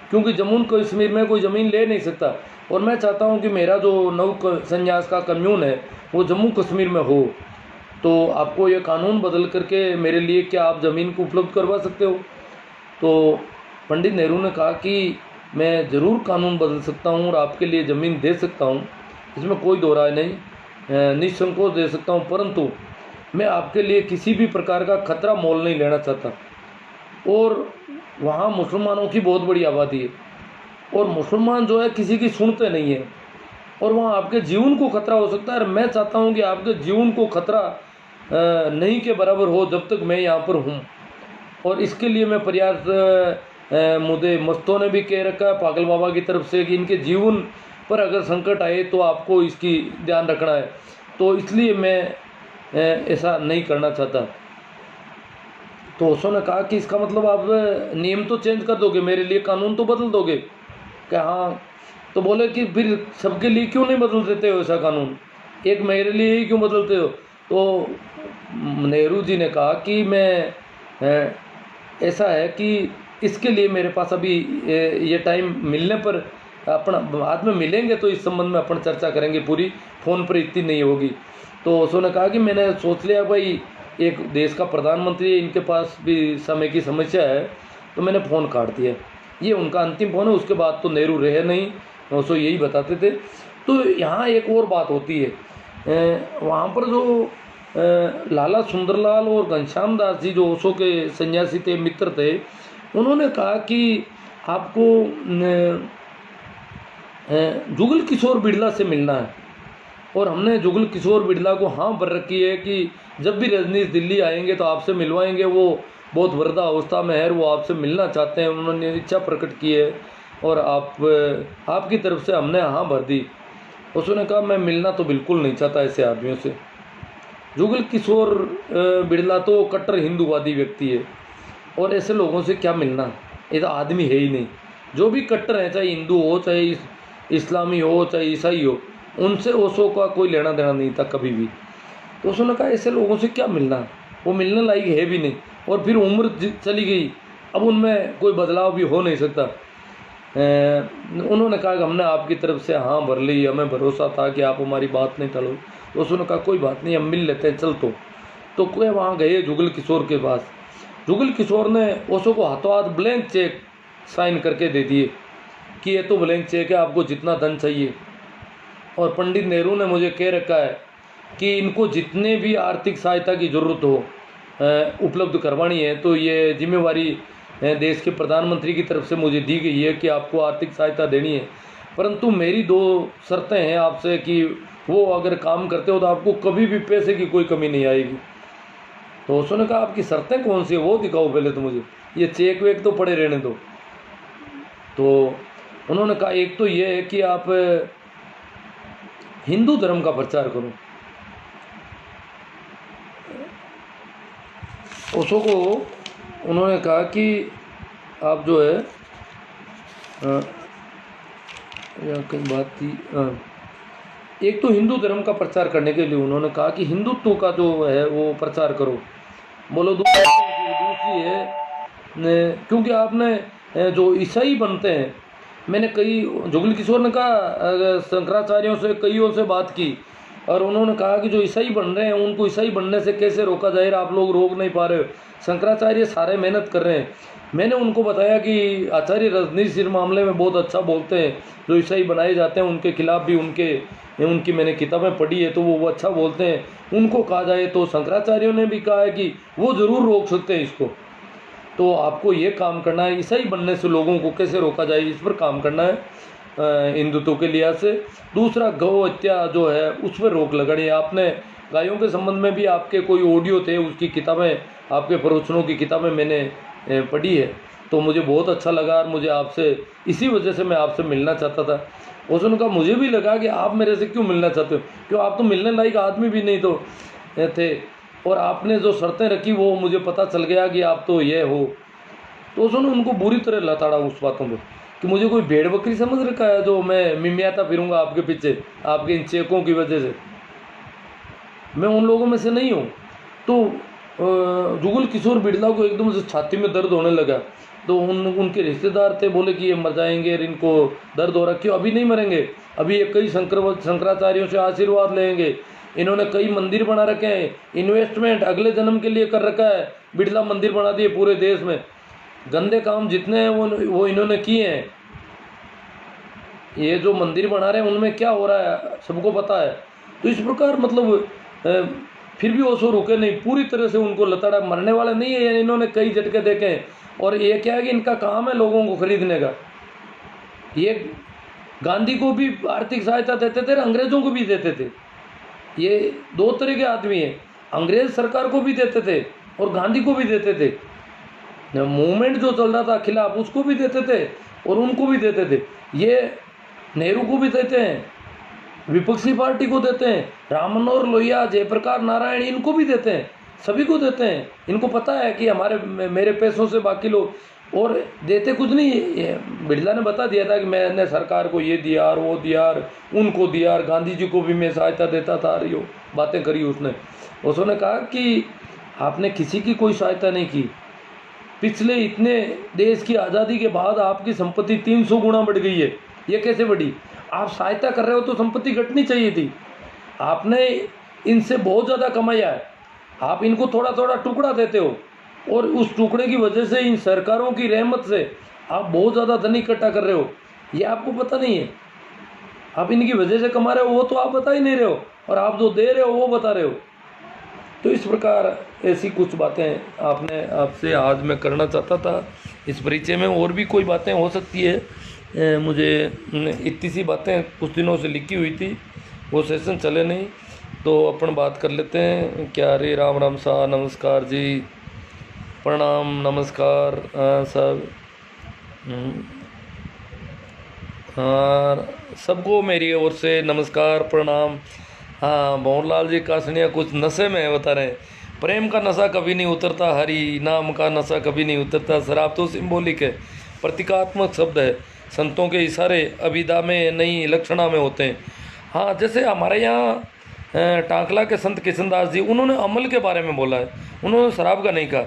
क्योंकि जम्मू कश्मीर में कोई ज़मीन ले नहीं सकता, और मैं चाहता हूं कि मेरा जो नव संन्यास का कम्यून है वो जम्मू कश्मीर में हो। तो आपको ये कानून बदल करके मेरे लिए क्या आप ज़मीन को उपलब्ध करवा सकते हो? तो पंडित नेहरू ने कहा कि मैं ज़रूर कानून बदल सकता हूं और आपके लिए ज़मीन दे सकता हूं, इसमें कोई दो राय नहीं, निसंकोच दे सकता हूं, परंतु मैं आपके लिए किसी भी प्रकार का खतरा मोल नहीं लेना चाहता। और वहाँ मुसलमानों की बहुत बड़ी आबादी है और मुसलमान जो है किसी की सुनते नहीं है, और वहाँ आपके जीवन को खतरा हो सकता है। और मैं चाहता हूँ कि आपके जीवन को खतरा नहीं के बराबर हो जब तक मैं यहाँ पर हूँ, और इसके लिए मैं प्रयास मुझे मस्तों ने भी कह रखा है पागल बाबा की तरफ से कि इनके जीवन पर अगर संकट आए तो आपको इसकी ध्यान रखना है। तो इसलिए मैं ऐसा नहीं करना चाहता। तो ओशो ने कहा कि इसका मतलब आप नियम तो चेंज कर दोगे, मेरे लिए कानून तो बदल दोगे क्या? हाँ। तो बोले कि फिर सबके लिए क्यों नहीं बदल देते हो ऐसा कानून, एक मेरे लिए ही क्यों बदलते हो? तो नेहरू जी ने कहा कि मैं ऐसा है कि इसके लिए मेरे पास अभी ये टाइम मिलने पर अपना बाद में मिलेंगे तो इस संबंध में अपन चर्चा करेंगे, पूरी फ़ोन पर इतनी नहीं होगी। तो ओशो ने कहा कि मैंने सोच लिया भाई एक देश का प्रधानमंत्री है, इनके पास भी समय की समस्या है, तो मैंने फ़ोन काट दिया। ये उनका अंतिम फ़ोन है, उसके बाद तो नेहरू रहे नहीं, ओशो यही बताते थे। तो यहाँ एक और बात होती है, वहाँ पर जो लाला सुंदरलाल और घनश्याम दास जी जो ओशो के सन्यासी थे, मित्र थे, उन्होंने कहा कि आपको जुगल किशोर बिड़ला से मिलना है। और हमने जुगल किशोर बिड़ला को हाँ भर रखी है कि जब भी रजनीश दिल्ली आएंगे तो आपसे मिलवाएंगे, वो बहुत वृद्धा अवस्था में है, वो आपसे मिलना चाहते हैं, उन्होंने इच्छा प्रकट की है और आपकी तरफ से हमने हाँ भर दी। उसने कहा मैं मिलना तो बिल्कुल नहीं चाहता ऐसे आदमियों से। जुगल किशोर बिड़ला तो कट्टर हिंदूवादी व्यक्ति है और ऐसे लोगों से क्या मिलना, ये तो आदमी है ही नहीं। जो भी कट्टर हैं, चाहे हिंदू हो, चाहे इस्लामी हो, चाहे ईसाई हो, उनसे ओशो का कोई लेना देना नहीं था कभी भी। तो ओशो ने कहा ऐसे लोगों से क्या मिलना, वो मिलने लायक है भी नहीं, और फिर उम्र चली गई, अब उनमें कोई बदलाव भी हो नहीं सकता। उन्होंने कहा कि हमने आपकी तरफ से हाँ भर ली, हमें भरोसा था कि आप हमारी बात नहीं टालोगे। तो ओशो ने कहा कोई बात नहीं, हम मिल लेते हैं, चल। तो कोई वहाँ गए जुगल किशोर के पास। जुगल किशोर ने ओशो को हाथों हाथ ब्लैंक चेक साइन करके दे दिए कि ये तो ब्लैंक चेक है, आपको जितना धन चाहिए। और पंडित नेहरू ने मुझे कह रखा है कि इनको जितने भी आर्थिक सहायता की ज़रूरत हो उपलब्ध करवानी है, तो ये जिम्मेवारी देश के प्रधानमंत्री की तरफ से मुझे दी गई है कि आपको आर्थिक सहायता देनी है, परंतु मेरी 2 शर्तें हैं आपसे कि वो अगर काम करते हो तो आपको कभी भी पैसे की कोई कमी नहीं आएगी। तो उसने कहा आपकी शर्तें कौन सी है वो दिखाओ पहले, तो मुझे ये चेक वेक तो पड़े रहने दो। तो उन्होंने कहा एक तो ये है कि आप हिंदू धर्म का प्रचार करो। ओशो को उन्होंने कहा कि आप जो है या कई बात थी, एक तो हिंदू धर्म का प्रचार करने के लिए उन्होंने कहा कि हिंदुत्व का जो है वो प्रचार करो। बोलो दूसरी है क्योंकि आपने जो ईसाई बनते हैं, मैंने कई जुगल किशोर ने कहा शंकराचार्यों से कईयों से बात की और उन्होंने कहा कि जो ईसाई बन रहे हैं उनको ईसाई बनने से कैसे रोका जाए, आप लोग रोक नहीं पा रहे हो, शंकराचार्य सारे मेहनत कर रहे हैं। मैंने उनको बताया कि आचार्य रजनीश इस मामले में बहुत अच्छा बोलते हैं, जो ईसाई बनाए जाते हैं उनके खिलाफ भी उनकी मैंने किताबें पढ़ी है तो वो अच्छा बोलते हैं, उनको कहा जाए। तो शंकराचार्यों ने भी कहा है कि वो ज़रूर रोक सकते हैं इसको, तो आपको ये काम करना है, ईसाई बनने से लोगों को कैसे रोका जाए इस पर काम करना है हिंदुत्व के लिहाज से। दूसरा गौ हत्या जो है उस पर रोक लगानी है। आपने गायों के संबंध में भी आपके कोई ऑडियो थे, उसकी किताबें, आपके प्रवचनों की किताबें मैंने पढ़ी है, तो मुझे बहुत अच्छा लगा और मुझे आपसे इसी वजह से मैं आपसे मिलना चाहता था। उसने कहा मुझे भी लगा कि आप मेरे से क्यों मिलना चाहते हो, क्यों आप तो मिलने लायक आदमी भी नहीं तो थे, और आपने जो शर्तें रखी वो मुझे पता चल गया कि आप तो ये हो। तो उसने उनको बुरी तरह लताड़ा उस बातों पे कि मुझे कोई भेड़ बकरी समझ रखा है जो मैं मिमियाता फिरूंगा आपके पीछे आपके इन चेकों की वजह से। मैं उन लोगों में से नहीं हूँ। तो जुगल किशोर बिड़ला को एकदम से छाती में दर्द होने लगा। तो उनके रिश्तेदार थे, बोले कि ये मर जाएंगे और इनको दर्द हो रहा। क्यों, अभी नहीं मरेंगे, अभी ये कई शंकराचार्यों से आशीर्वाद लेंगे। इन्होंने कई मंदिर बना रखे हैं, इन्वेस्टमेंट अगले जन्म के लिए कर रखा है। बिड़ला मंदिर बना दिए पूरे देश में, गंदे काम जितने हैं वो इन्होंने किए हैं। ये जो मंदिर बना रहे हैं उनमें क्या हो रहा है सबको पता है। तो इस प्रकार मतलब फिर भी ओशो रुके नहीं, पूरी तरह से उनको लताड़ा। मरने वाले नहीं है, यानी इन्होंने कई झटके देखे हैं। और ये क्या है कि इनका काम है लोगों को खरीदने का। ये गांधी को भी आर्थिक सहायता देते थे, अंग्रेजों को भी देते थे। ये दो तरह के आदमी हैं, अंग्रेज सरकार को भी देते थे और गांधी को भी देते थे। मूवमेंट जो चल रहा था खिलाफ उसको भी देते थे और उनको भी देते थे। ये नेहरू को भी देते हैं, विपक्षी पार्टी को देते हैं, राम मनोहर लोहिया, जयप्रकाश नारायण, इनको भी देते हैं, सभी को देते हैं। इनको पता है कि मेरे पैसों से बाकी लोग, और देते कुछ नहीं। बिड़ला ने बता दिया था कि मैंने सरकार को ये दिया और वो दिया और उनको दिया और गांधी जी को भी मैं सहायता देता था। यो बातें करी उसने कहा कि आपने किसी की कोई सहायता नहीं की। पिछले इतने देश की आज़ादी के बाद आपकी संपत्ति 300 गुना बढ़ गई है। ये कैसे बढ़ी? आप सहायता कर रहे हो तो संपत्ति घटनी चाहिए थी। आपने इनसे बहुत ज़्यादा कमाया है, आप इनको थोड़ा थोड़ा टुकड़ा देते हो और उस टुकड़े की वजह से इन सरकारों की रहमत से आप बहुत ज़्यादा धन इकट्ठा कर रहे हो। ये आपको पता नहीं है, आप इनकी वजह से कमा रहे हो वो तो आप बता ही नहीं रहे हो, और आप जो दे रहे हो वो बता रहे हो। तो इस प्रकार ऐसी कुछ बातें आपसे आज मैं करना चाहता था इस परिचय में। और भी कोई बातें हो सकती है, मुझे इतनी सी बातें कुछ दिनों से लिखी हुई थी, वो सेशन चले नहीं तो अपन बात कर लेते हैं क्या। अरे राम राम सा, नमस्कार जी, प्रणाम, नमस्कार सब। हाँ, सबको मेरी ओर से नमस्कार प्रणाम। हाँ, भंवरलाल जी कासनिया कुछ नशे में बता रहे हैं। प्रेम का नशा कभी नहीं उतरता, हरि नाम का नशा कभी नहीं उतरता। शराब तो सिंबॉलिक है, प्रतीकात्मक शब्द है, संतों के इशारे अभिधा में नहीं लक्षणा में होते हैं। हाँ, जैसे हमारे यहाँ टांकला के संत किशनदास जी, उन्होंने अमल के बारे में बोला है, उन्होंने शराब का नहीं कहा।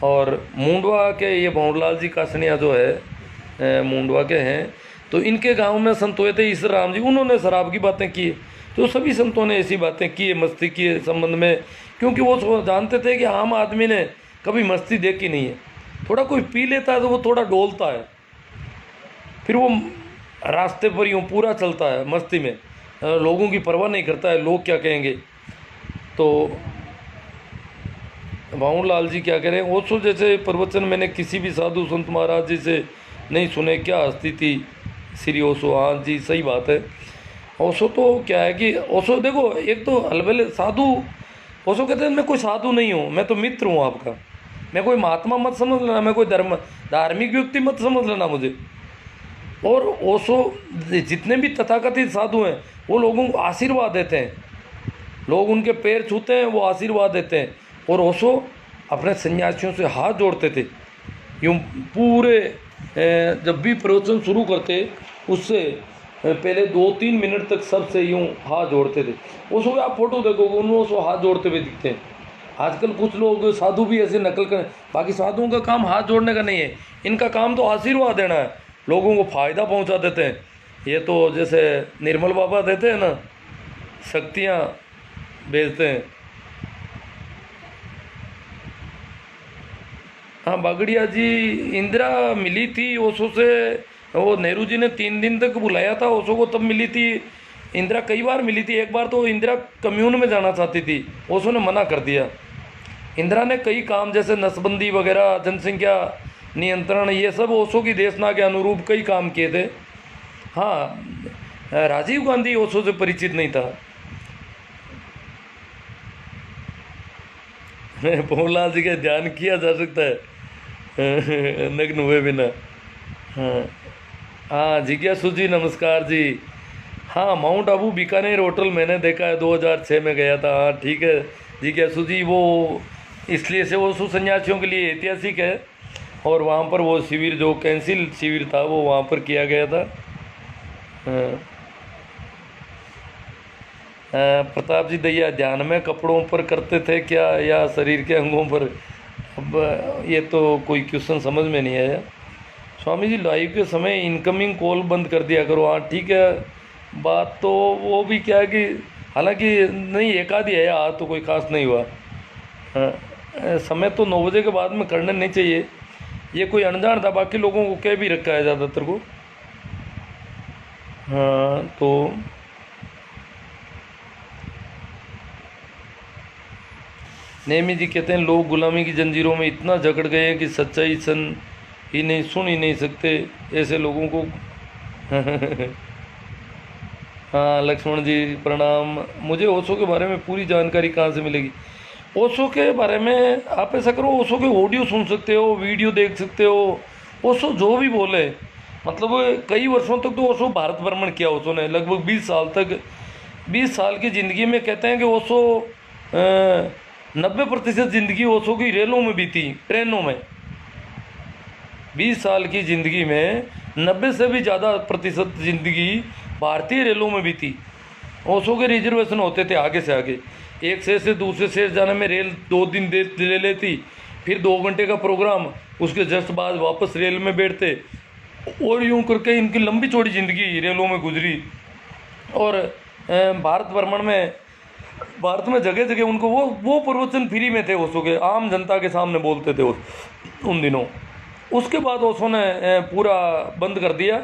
और मुंडवा के ये भंवरलाल जी कासनिया जो है मुंडवा के हैं, तो इनके गांव में संत हुए थे ईश्वर राम जी, उन्होंने शराब की बातें की। तो सभी संतों ने ऐसी बातें की है मस्ती के संबंध में, क्योंकि वो जानते थे कि आम आदमी ने कभी मस्ती देखी नहीं है। थोड़ा कोई पी लेता है तो वो थोड़ा डोलता है, फिर वो रास्ते पर यूँ पूरा चलता है मस्ती में, लोगों की परवाह नहीं करता है लोग क्या कहेंगे। तो भंवरलाल जी क्या कह रहे हैं, ओशो जैसे प्रवचन मैंने किसी भी साधु संत महाराज जी से नहीं सुने, क्या हस्ती थी श्री ओशो। हाँ जी, सही बात है। ओशो तो क्या है कि ओशो देखो, एक तो अलबेले साधु, ओशो कहते हैं मैं कोई साधु नहीं हूँ, मैं तो मित्र हूँ आपका, मैं कोई महात्मा मत समझ लेना, मैं कोई धार्मिक व्यक्ति मत समझ लेना मुझे। और ओशो जितने भी तथाकथित साधु हैं वो लोगों को आशीर्वाद देते हैं, लोग उनके पैर छूते हैं, वो आशीर्वाद देते हैं। और ओशो अपने सन्यासियों से हाथ जोड़ते थे यूँ पूरे, जब भी प्रवचन शुरू करते उससे पहले 2-3 मिनट तक सबसे यूँ हाथ जोड़ते थे। ओशो के आप फोटो देखोगे उन ओशो हाथ जोड़ते हुए दिखते हैं। आजकल कुछ लोग साधु भी ऐसे नकल करें, बाकी साधुओं का काम हाथ जोड़ने का नहीं है, इनका काम तो आशीर्वाद देना है, लोगों को फ़ायदा पहुंचा देते हैं। ये तो जैसे निर्मल बाबा देते हैं ना, शक्तियाँ भेजते हैं। हाँ, बागड़िया जी, इंदिरा मिली थी ओशो से, वो नेहरू जी ने 3 दिन तक बुलाया था ओशो को, तब मिली थी इंदिरा। कई बार मिली थी, एक बार तो इंदिरा कम्यून में जाना चाहती थी, ओशो ने मना कर दिया। इंदिरा ने कई काम जैसे नसबंदी वगैरह, जनसंख्या नियंत्रण, ये सब ओशो की देशना के अनुरूप कई काम किए थे। हाँ, राजीव गांधी ओशो से परिचित नहीं था। भंवरलाल जी का ध्यान किया जा सकता है। नग्न हुए बिना। हाँ हाँ, जिज्ञासु जी नमस्कार जी। हाँ, माउंट आबू बीकानेर होटल मैंने देखा है, 2006 में गया था। हाँ ठीक है जिज्ञासु जी, वो इसलिए से वो सन्यासियों के लिए ऐतिहासिक है, और वहाँ पर वो शिविर जो कैंसिल शिविर था वो वहाँ पर किया गया था। हाँ। प्रताप जी दैया, ध्यान में कपड़ों पर करते थे क्या या शरीर के अंगों पर? अब ये तो कोई क्वेश्चन समझ में नहीं आया। स्वामी जी लाइव के समय इनकमिंग कॉल बंद कर दिया करो। हाँ ठीक है, बात तो वो भी क्या है कि हालांकि नहीं, एक आधी है, आज तो कोई खास नहीं हुआ। हाँ, समय तो 9 बजे के बाद में करना नहीं चाहिए, ये कोई अनजान था, बाकी लोगों को कह भी रखा है ज़्यादातर को। हाँ तो नेमी जी कहते हैं लोग गुलामी की जंजीरों में इतना जकड़ गए हैं कि सच्चाई सुन ही नहीं सकते ऐसे लोगों को। हाँ लक्ष्मण जी प्रणाम। मुझे ओशो के बारे में पूरी जानकारी कहाँ से मिलेगी? ओशो के बारे में आप ऐसा करो, ओशो के ऑडियो सुन सकते हो, वीडियो देख सकते हो। ओशो जो भी बोले, मतलब कई वर्षों तक तो ओशो भारत भ्रमण किया ओशो ने, लगभग 20 साल तक। 20 साल की ज़िंदगी में कहते हैं कि ओशो 90% ज़िंदगी ओशो की रेलों में बीती, ट्रेनों में। 20 साल की ज़िंदगी में 90 से भी ज़्यादा प्रतिशत ज़िंदगी भारतीय रेलों में बीती। ओशो के रिजर्वेशन होते थे आगे से आगे, एक शहर से दूसरे शहर जाने में रेल 2 दिन ले लेती, फिर 2 घंटे का प्रोग्राम, उसके जस्ट बाद वापस रेल में बैठते, और यूं करके इनकी लंबी चौड़ी ज़िंदगी रेलों में गुजरी। और भारत भ्रमण में, भारत में जगह जगह उनको वो प्रवचन फ्री में थे ओशो के, आम जनता के सामने बोलते थे उन दिनों। उसके बाद ओशो ने पूरा बंद कर दिया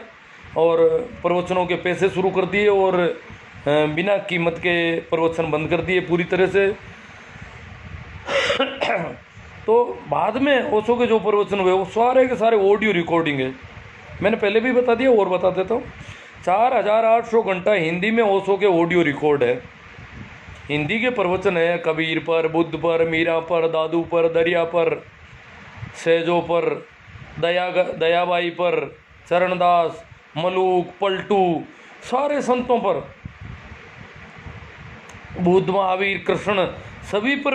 और प्रवचनों के पैसे शुरू कर दिए, और बिना कीमत के प्रवचन बंद कर दिए पूरी तरह से। तो बाद में ओशो के जो प्रवचन हुए वो सारे के सारे ऑडियो रिकॉर्डिंग है। मैंने पहले भी बता दिया और बता देता हूँ, 4800 घंटा हिंदी में ओशो के ऑडियो रिकॉर्ड है। हिंदी के प्रवचन है कबीर पर, बुद्ध पर, मीरा पर, दादू पर, दरिया पर, सहजो पर, दयाबाई पर, चरणदास, मलूक, पलटू, सारे संतों पर, बुद्ध, महावीर, कृष्ण, सभी पर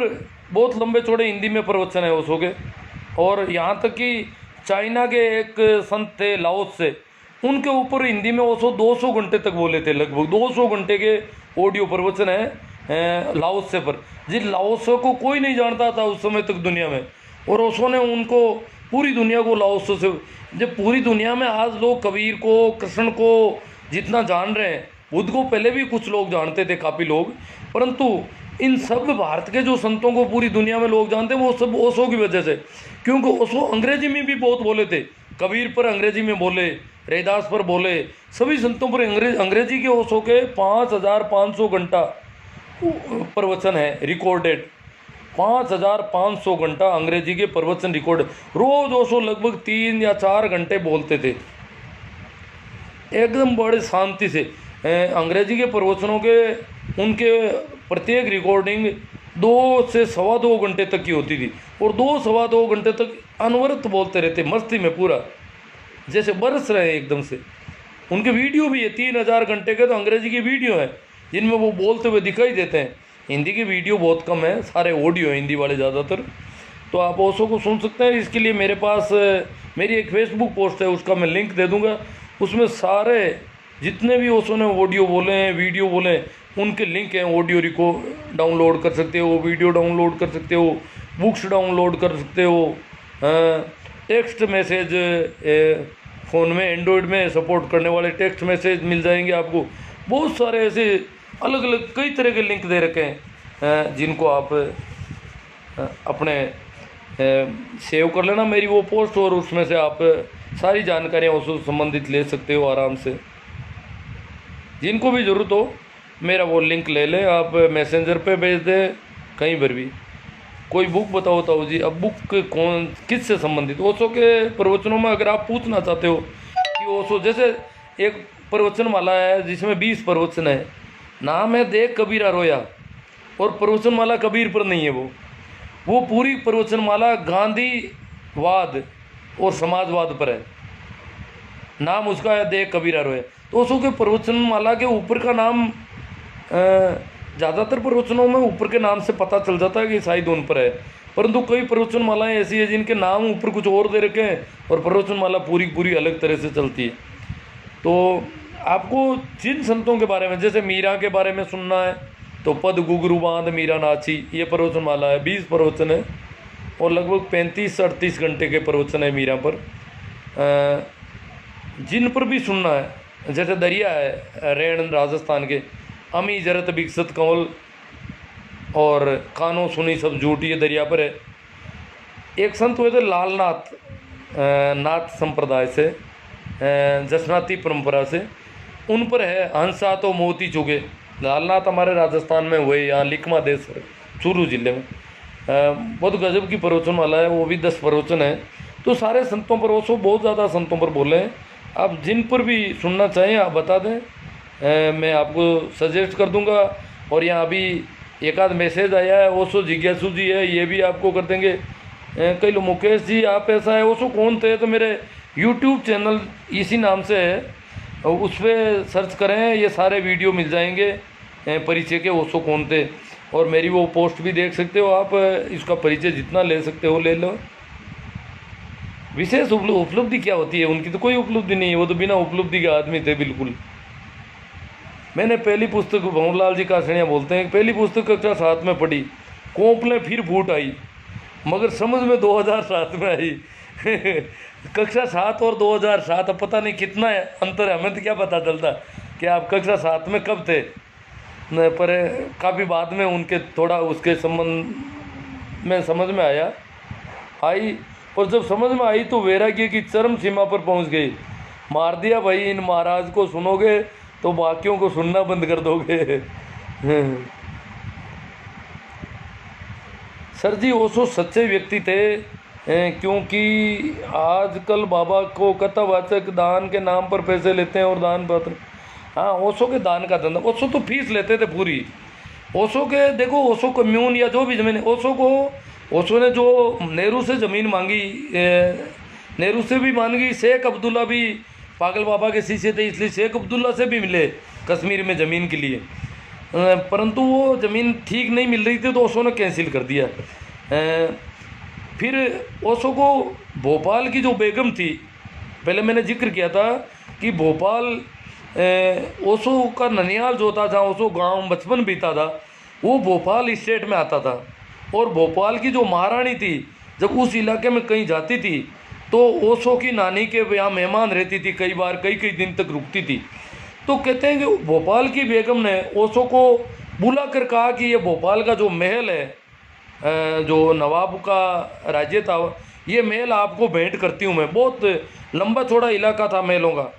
बहुत लंबे चौड़े हिंदी में प्रवचन है ओशो के। और यहाँ तक कि चाइना के एक संत थे लाओस से, उनके ऊपर हिंदी में ओशो 200 घंटे तक बोले थे, लगभग 200 घंटे के ऑडियो प्रवचन है लाओस से पर। जिस लाओस को कोई नहीं जानता था उस समय तक दुनिया में, और ओशो ने उनको पूरी दुनिया को लाओस से, जब पूरी दुनिया में आज लोग कबीर को, कृष्ण को जितना जान रहे हैं, बुद्ध को पहले भी कुछ लोग जानते थे, काफ़ी लोग, परंतु इन सब भारत के जो संतों को पूरी दुनिया में लोग जानते हैं वो सब ओशो की वजह से। क्योंकि ओशो अंग्रेजी में भी बहुत बोले थे, कबीर पर अंग्रेजी में बोले, रैदास पर बोले, सभी संतों पर अंग्रेजी के ओशो के 5500 घंटा प्रवचन है रिकॉर्डेड। 5500 घंटा अंग्रेजी के प्रवचन रिकॉर्ड। रोज ओशो लगभग 3 या 4 घंटे बोलते थे एकदम बड़े शांति से। अंग्रेजी के प्रवचनों के उनके प्रत्येक रिकॉर्डिंग 2 से 2.25 घंटे तक की होती थी, और 2-2.25 घंटे तक अनवरत बोलते रहते मस्ती में, पूरा जैसे बरस रहे हैं एकदम से। उनके वीडियो भी है 3000 घंटे के, तो अंग्रेजी की वीडियो है जिनमें वो बोलते हुए दिखाई देते हैं। हिंदी की वीडियो बहुत कम है, सारे ऑडियो हैं हिंदी वाले ज़्यादातर। तो आप ओशो को सुन सकते हैं। इसके लिए मेरे पास मेरी एक फेसबुक पोस्ट है, उसका मैं लिंक दे दूँगा। उसमें सारे जितने भी ओशो ने ऑडियो बोले हैं, वीडियो बोले हैं, उनके लिंक हैं। ऑडियो रिकॉर्ड डाउनलोड कर सकते हो, वीडियो डाउनलोड कर सकते हो, बुक्स डाउनलोड कर सकते हो, टेक्स्ट मैसेज, फ़ोन में एंड्रॉयड में सपोर्ट करने वाले टेक्स्ट मैसेज मिल जाएंगे आपको। बहुत सारे ऐसे अलग अलग कई तरह के लिंक दे रखे हैं, जिनको आप अपने सेव कर लेना मेरी वो पोस्ट, और उसमें से आप सारी जानकारियाँ उससे संबंधित ले सकते हो आराम से। जिनको भी ज़रूरत हो मेरा वो लिंक ले लें, आप मैसेंजर पे भेज दें, कहीं पर भी। कोई बुक बताओ जी, अब बुक कौन किस से संबंधित? ओशो के प्रवचनों में अगर आप पूछना चाहते हो कि ओशो, जैसे एक प्रवचन माला है जिसमें 20 प्रवचन है, नाम है देख कबीरा रोया, और प्रवचन माला कबीर पर नहीं है। वो पूरी प्रवचन माला गांधीवाद, और समाजवाद पर है। नाम उसका है देख कबीरा रोए। तो ओशो के प्रवचन माला के ऊपर का नाम ज़्यादातर प्रवचनों में ऊपर के नाम से पता चल जाता है कि शायद उन पर है, परंतु कई प्रवचन मालाएँ ऐसी है जिनके नाम ऊपर कुछ और दे रखे हैं और प्रवचन माला पूरी पूरी अलग तरह से चलती है। तो आपको जिन संतों के बारे में, जैसे मीरा के बारे में सुनना है तो पद गुगरू बांध मीरा नाची, ये प्रवचन माला है, 20 प्रवचन है और लगभग 35-38 घंटे के प्रवचन है मीरा पर। जिन पर भी सुनना है, जैसे दरिया है रेण राजस्थान के, अमी जरत विकसत कंवल और कानों सुनी सब झूठ, ये दरिया पर है। एक संत हुए थे लालनाथ, नाथ संप्रदाय से, जसनाती परंपरा से, उन पर है हंसा तो मोती चुगे। लालनाथ हमारे राजस्थान में हुए, यहाँ लिखमा देश चूरू जिले में। बहुत गजब की प्रवचन वाला है, वो भी 10 प्रवचन है। तो सारे संतों पर, ओशो बहुत ज़्यादा संतों पर बोले हैं। आप जिन पर भी सुनना चाहें आप बता दें, मैं आपको सजेस्ट कर दूंगा। और यहाँ अभी एक आध मैसेज आया है, ओशो जिज्ञासु जी है, ये भी आपको कर देंगे। कई लोग, मुकेश जी आप ऐसा है, ओशो कौन थे? तो मेरे यूट्यूब चैनल इसी नाम से है, उस पर सर्च करें, ये सारे वीडियो मिल जाएंगे परिचय के, ओशो कौन थे। और मेरी वो पोस्ट भी देख सकते हो आप, इसका परिचय जितना ले सकते हो ले लो। विशेष उपलब्धि क्या होती है उनकी? तो कोई उपलब्धि नहीं है, वो तो बिना उपलब्धि के आदमी थे बिल्कुल। मैंने पहली पुस्तक, भंवरलाल जी कासड़िया बोलते हैं, पहली पुस्तक कक्षा 7 में पढ़ी, कोंपलें फिर फूट आई, मगर समझ में 2007 में आई। कक्षा 7 और 2007, अब पता नहीं कितना है अंतर है, हमें तो क्या पता चलता कि आप कक्षा 7 में कब थे। पर काफ़ी बाद में उनके थोड़ा उसके संबंध में समझ में आई, और जब समझ में आई तो वैराग्य की चरम सीमा पर पहुंच गई। मार दिया भाई, इन महाराज को सुनोगे तो बाकियों को सुनना बंद कर दोगे। सर जी ओशो सच्चे व्यक्ति थे, क्योंकि आजकल बाबा को कथावाचक दान के नाम पर पैसे लेते हैं और दान पत्र। हाँ, ओशो के दान का धंधा, ओशो तो फीस लेते थे पूरी। ओशो के देखो, ओशो कम्यून या जो भी ज़मीन, ओशो ने जो नेहरू से ज़मीन मांगी, नेहरू से भी मांगी, शेख अब्दुल्ला भी पागल बाबा के शिष्य थे, इसलिए शेख अब्दुल्ला से भी मिले कश्मीर में ज़मीन के लिए, परंतु वो ज़मीन ठीक नहीं मिल रही थी तो ओशो ने कैंसिल कर दिया। फिर ओशो को भोपाल की जो बेगम थी, पहले मैंने जिक्र किया था कि भोपाल ओशो का ननियाल जो था, जहाँ ओशो गांव बचपन बीता था, वो भोपाल स्टेट में आता था। और भोपाल की जो महारानी थी, जब उस इलाके में कहीं जाती थी तो ओशो की नानी के यहाँ मेहमान रहती थी, कई बार कई दिन तक रुकती थी। तो कहते हैं कि भोपाल की बेगम ने ओशो को बुला कर कहा कि ये भोपाल का जो महल है, जो नवाब का राज्य था, ये महल आपको भेंट करती हूँ मैं। बहुत लंबा चौड़ा इलाका था महलों का,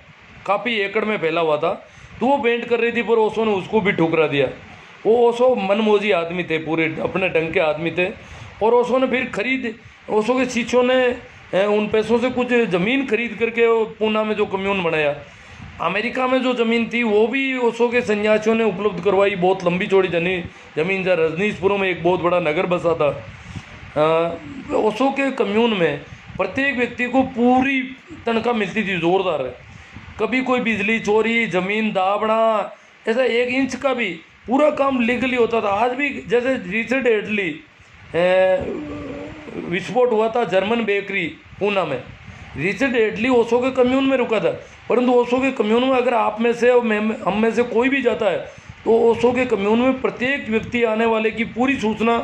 काफ़ी एकड़ में फैला हुआ था, तो वो भेंट कर रही थी, पर ओशो ने उसको भी ठुकरा दिया। वो ओशो मनमोजी आदमी थे, पूरे अपने ढंग के आदमी थे। और ओशो ने फिर ओशो के शिष्यों ने उन पैसों से कुछ ज़मीन खरीद करके पूना में जो कम्यून बनाया। अमेरिका में जो ज़मीन थी वो भी ओशो के सन्यासियों ने उपलब्ध करवाई, बहुत लंबी चौड़ी ज़मीन, जहाँ रजनीशपुरों में एक बहुत बड़ा नगर बसा था। ओशो के कम्यून में प्रत्येक व्यक्ति को पूरी तनख्वाह मिलती थी, जोरदार है। कभी कोई बिजली चोरी, ज़मीन दाबना, ऐसा 1 इंच का भी, पूरा काम लीगली होता था। आज भी जैसे रिचर्ड एडली विस्फोट हुआ था जर्मन बेकरी पूना में, रिचर्ड एडली ओशो के कम्यून में रुका था, परंतु ओशो के कम्यून में अगर आप में से हम में से कोई भी जाता है तो ओशो के कम्यून में प्रत्येक व्यक्ति आने वाले की पूरी सूचना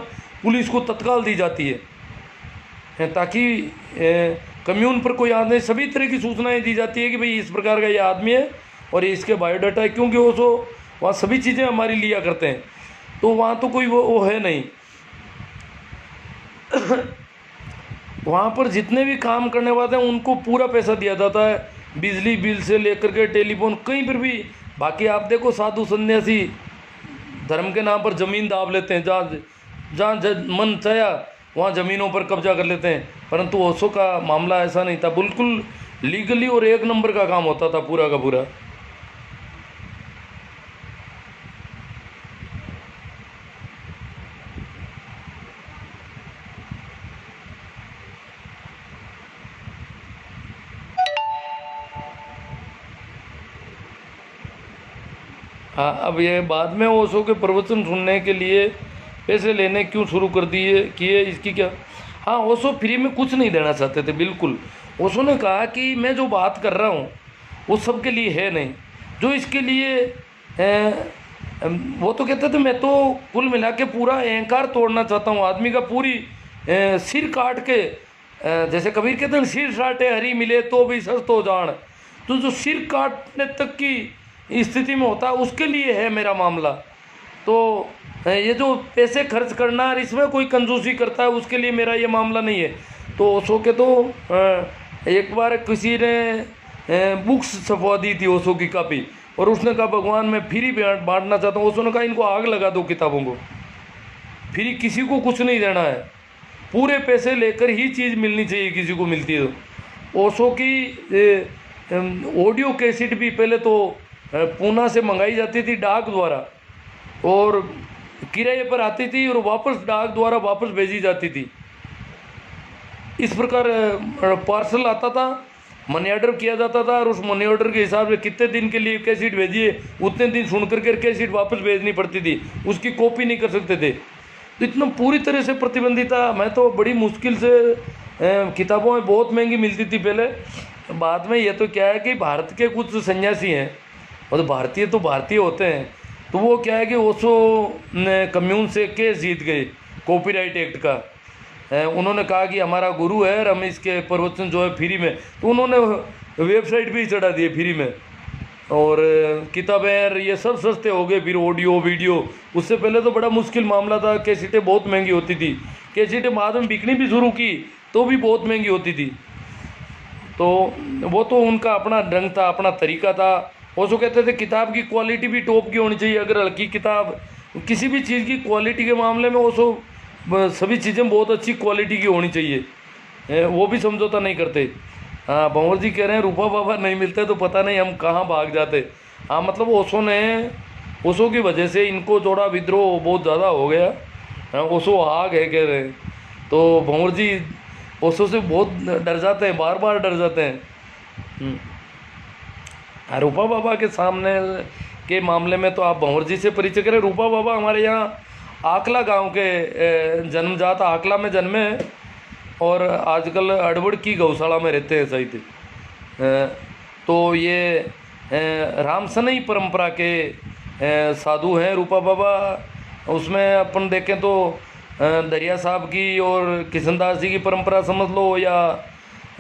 पुलिस को तत्काल दी जाती है, ताकि कम्यून पर कोई आदमी, सभी तरह की सूचनाएं दी जाती है कि भाई इस प्रकार का ये आदमी है और ये इसके बायोडाटा है, क्योंकि ओशो वहाँ सभी चीज़ें हमारी लिया करते हैं, तो वहाँ तो कोई वो है नहीं। वहाँ पर जितने भी काम करने वाले हैं उनको पूरा पैसा दिया जाता है, बिजली बिल से लेकर के टेलीफोन, कहीं पर भी। बाकी आप देखो साधु सन्यासी धर्म के नाम पर ज़मीन दाब लेते हैं, जहाँ मन चाहा वहाँ ज़मीनों पर कब्जा कर लेते हैं, परंतु ओशो का मामला ऐसा नहीं था, बिल्कुल लीगली और 1 नंबर का काम होता था पूरा का पूरा। हाँ, अब ये बाद में ओशो के प्रवचन सुनने के लिए पैसे लेने क्यों शुरू कर दिए किए, इसकी क्या। हाँ, ओशो फ्री में कुछ नहीं देना चाहते थे बिल्कुल। ओशो ने कहा कि मैं जो बात कर रहा हूँ वो सबके लिए है नहीं, जो इसके लिए वो तो कहते थे मैं तो कुल मिला के पूरा अहंकार तोड़ना चाहता हूँ, आदमी का पूरी सिर काट के, जैसे कबीर कहते हैं सिर साटे हरी मिले तो भी सस्त हो जान, तो जो सिर काटने तक की स्थिति में होता है उसके लिए है मेरा मामला। तो ये जो पैसे खर्च करना और इसमें कोई कंजूसी करता है उसके लिए मेरा ये मामला नहीं है। तो ओशो के तो एक बार किसी ने बुक्स छपवा दी थी ओशो की कॉपी, और उसने कहा भगवान मैं फ्री बांटना चाहता हूँ। ओशो ने कहा इनको आग लगा दो किताबों को, फ्री किसी को कुछ नहीं देना है, पूरे पैसे लेकर ही चीज़ मिलनी चाहिए किसी को मिलती है। तो ओशो की ऑडियो कैसेट भी पहले तो पूना से मंगाई जाती थी डाक द्वारा, और किराए पर आती थी और वापस डाक द्वारा वापस भेजी जाती थी। इस प्रकार पार्सल आता था, मनी ऑर्डर किया जाता था, और उस मनी ऑर्डर के हिसाब से कितने दिन के लिए कैसेट भेजिए उतने दिन सुन करके कैसेट वापस भेजनी पड़ती थी, उसकी कॉपी नहीं कर सकते थे। तो इतना पूरी तरह से प्रतिबंधित था। मैं तो बड़ी मुश्किल से किताबों में बहुत महंगी मिलती थी पहले। बाद में ये तो क्या है कि भारत के कुछ सन्यासी हैं, और तो भारतीय होते हैं, तो वो क्या है कि ओशो ने कम्यून से केस जीत गए कॉपीराइट एक्ट का। उन्होंने कहा कि हमारा गुरु है और हम इसके प्रवचन जो है फ्री में, तो उन्होंने वेबसाइट भी चढ़ा दिए फ्री में, और किताबें ये सब सस्ते हो गए, फिर ऑडियो वीडियो। उससे पहले तो बड़ा मुश्किल मामला था, कैसेटें बहुत महंगी होती थी, कैसेटें बाद में बिकनी भी शुरू की तो भी बहुत महंगी होती थी। तो वो तो उनका अपना ढंग था, अपना तरीका था। ओशो कहते थे किताब की क्वालिटी भी टॉप की होनी चाहिए। अगर हल्की किताब, किसी भी चीज़ की क्वालिटी के मामले में ओशो सभी चीज़ें बहुत अच्छी क्वालिटी की होनी चाहिए, वो भी समझौता नहीं करते। हाँ, भंवर जी कह रहे हैं रूपा बाबा नहीं मिलते तो पता नहीं हम कहाँ भाग जाते। हाँ, मतलब ओशो की वजह से इनको जोड़ा विद्रोह बहुत ज़्यादा हो गया। हाँ, ओशो आग है कह रहे हैं। तो भंवर जी ओशो से बहुत डर जाते हैं, बार बार डर जाते हैं। रूपा बाबा के सामने के मामले में तो आप भंवर जी से परिचय करें। रूपा बाबा हमारे यहाँ आकला गांव के जन्मजात, आकला में जन्मे हैं, और आजकल अड़बड़ की गौशाला में रहते हैं शायद। तो ये रामसनई परंपरा के साधु हैं रूपा बाबा। उसमें अपन देखें तो दरिया साहब की और किशनदास जी की परंपरा समझ लो, या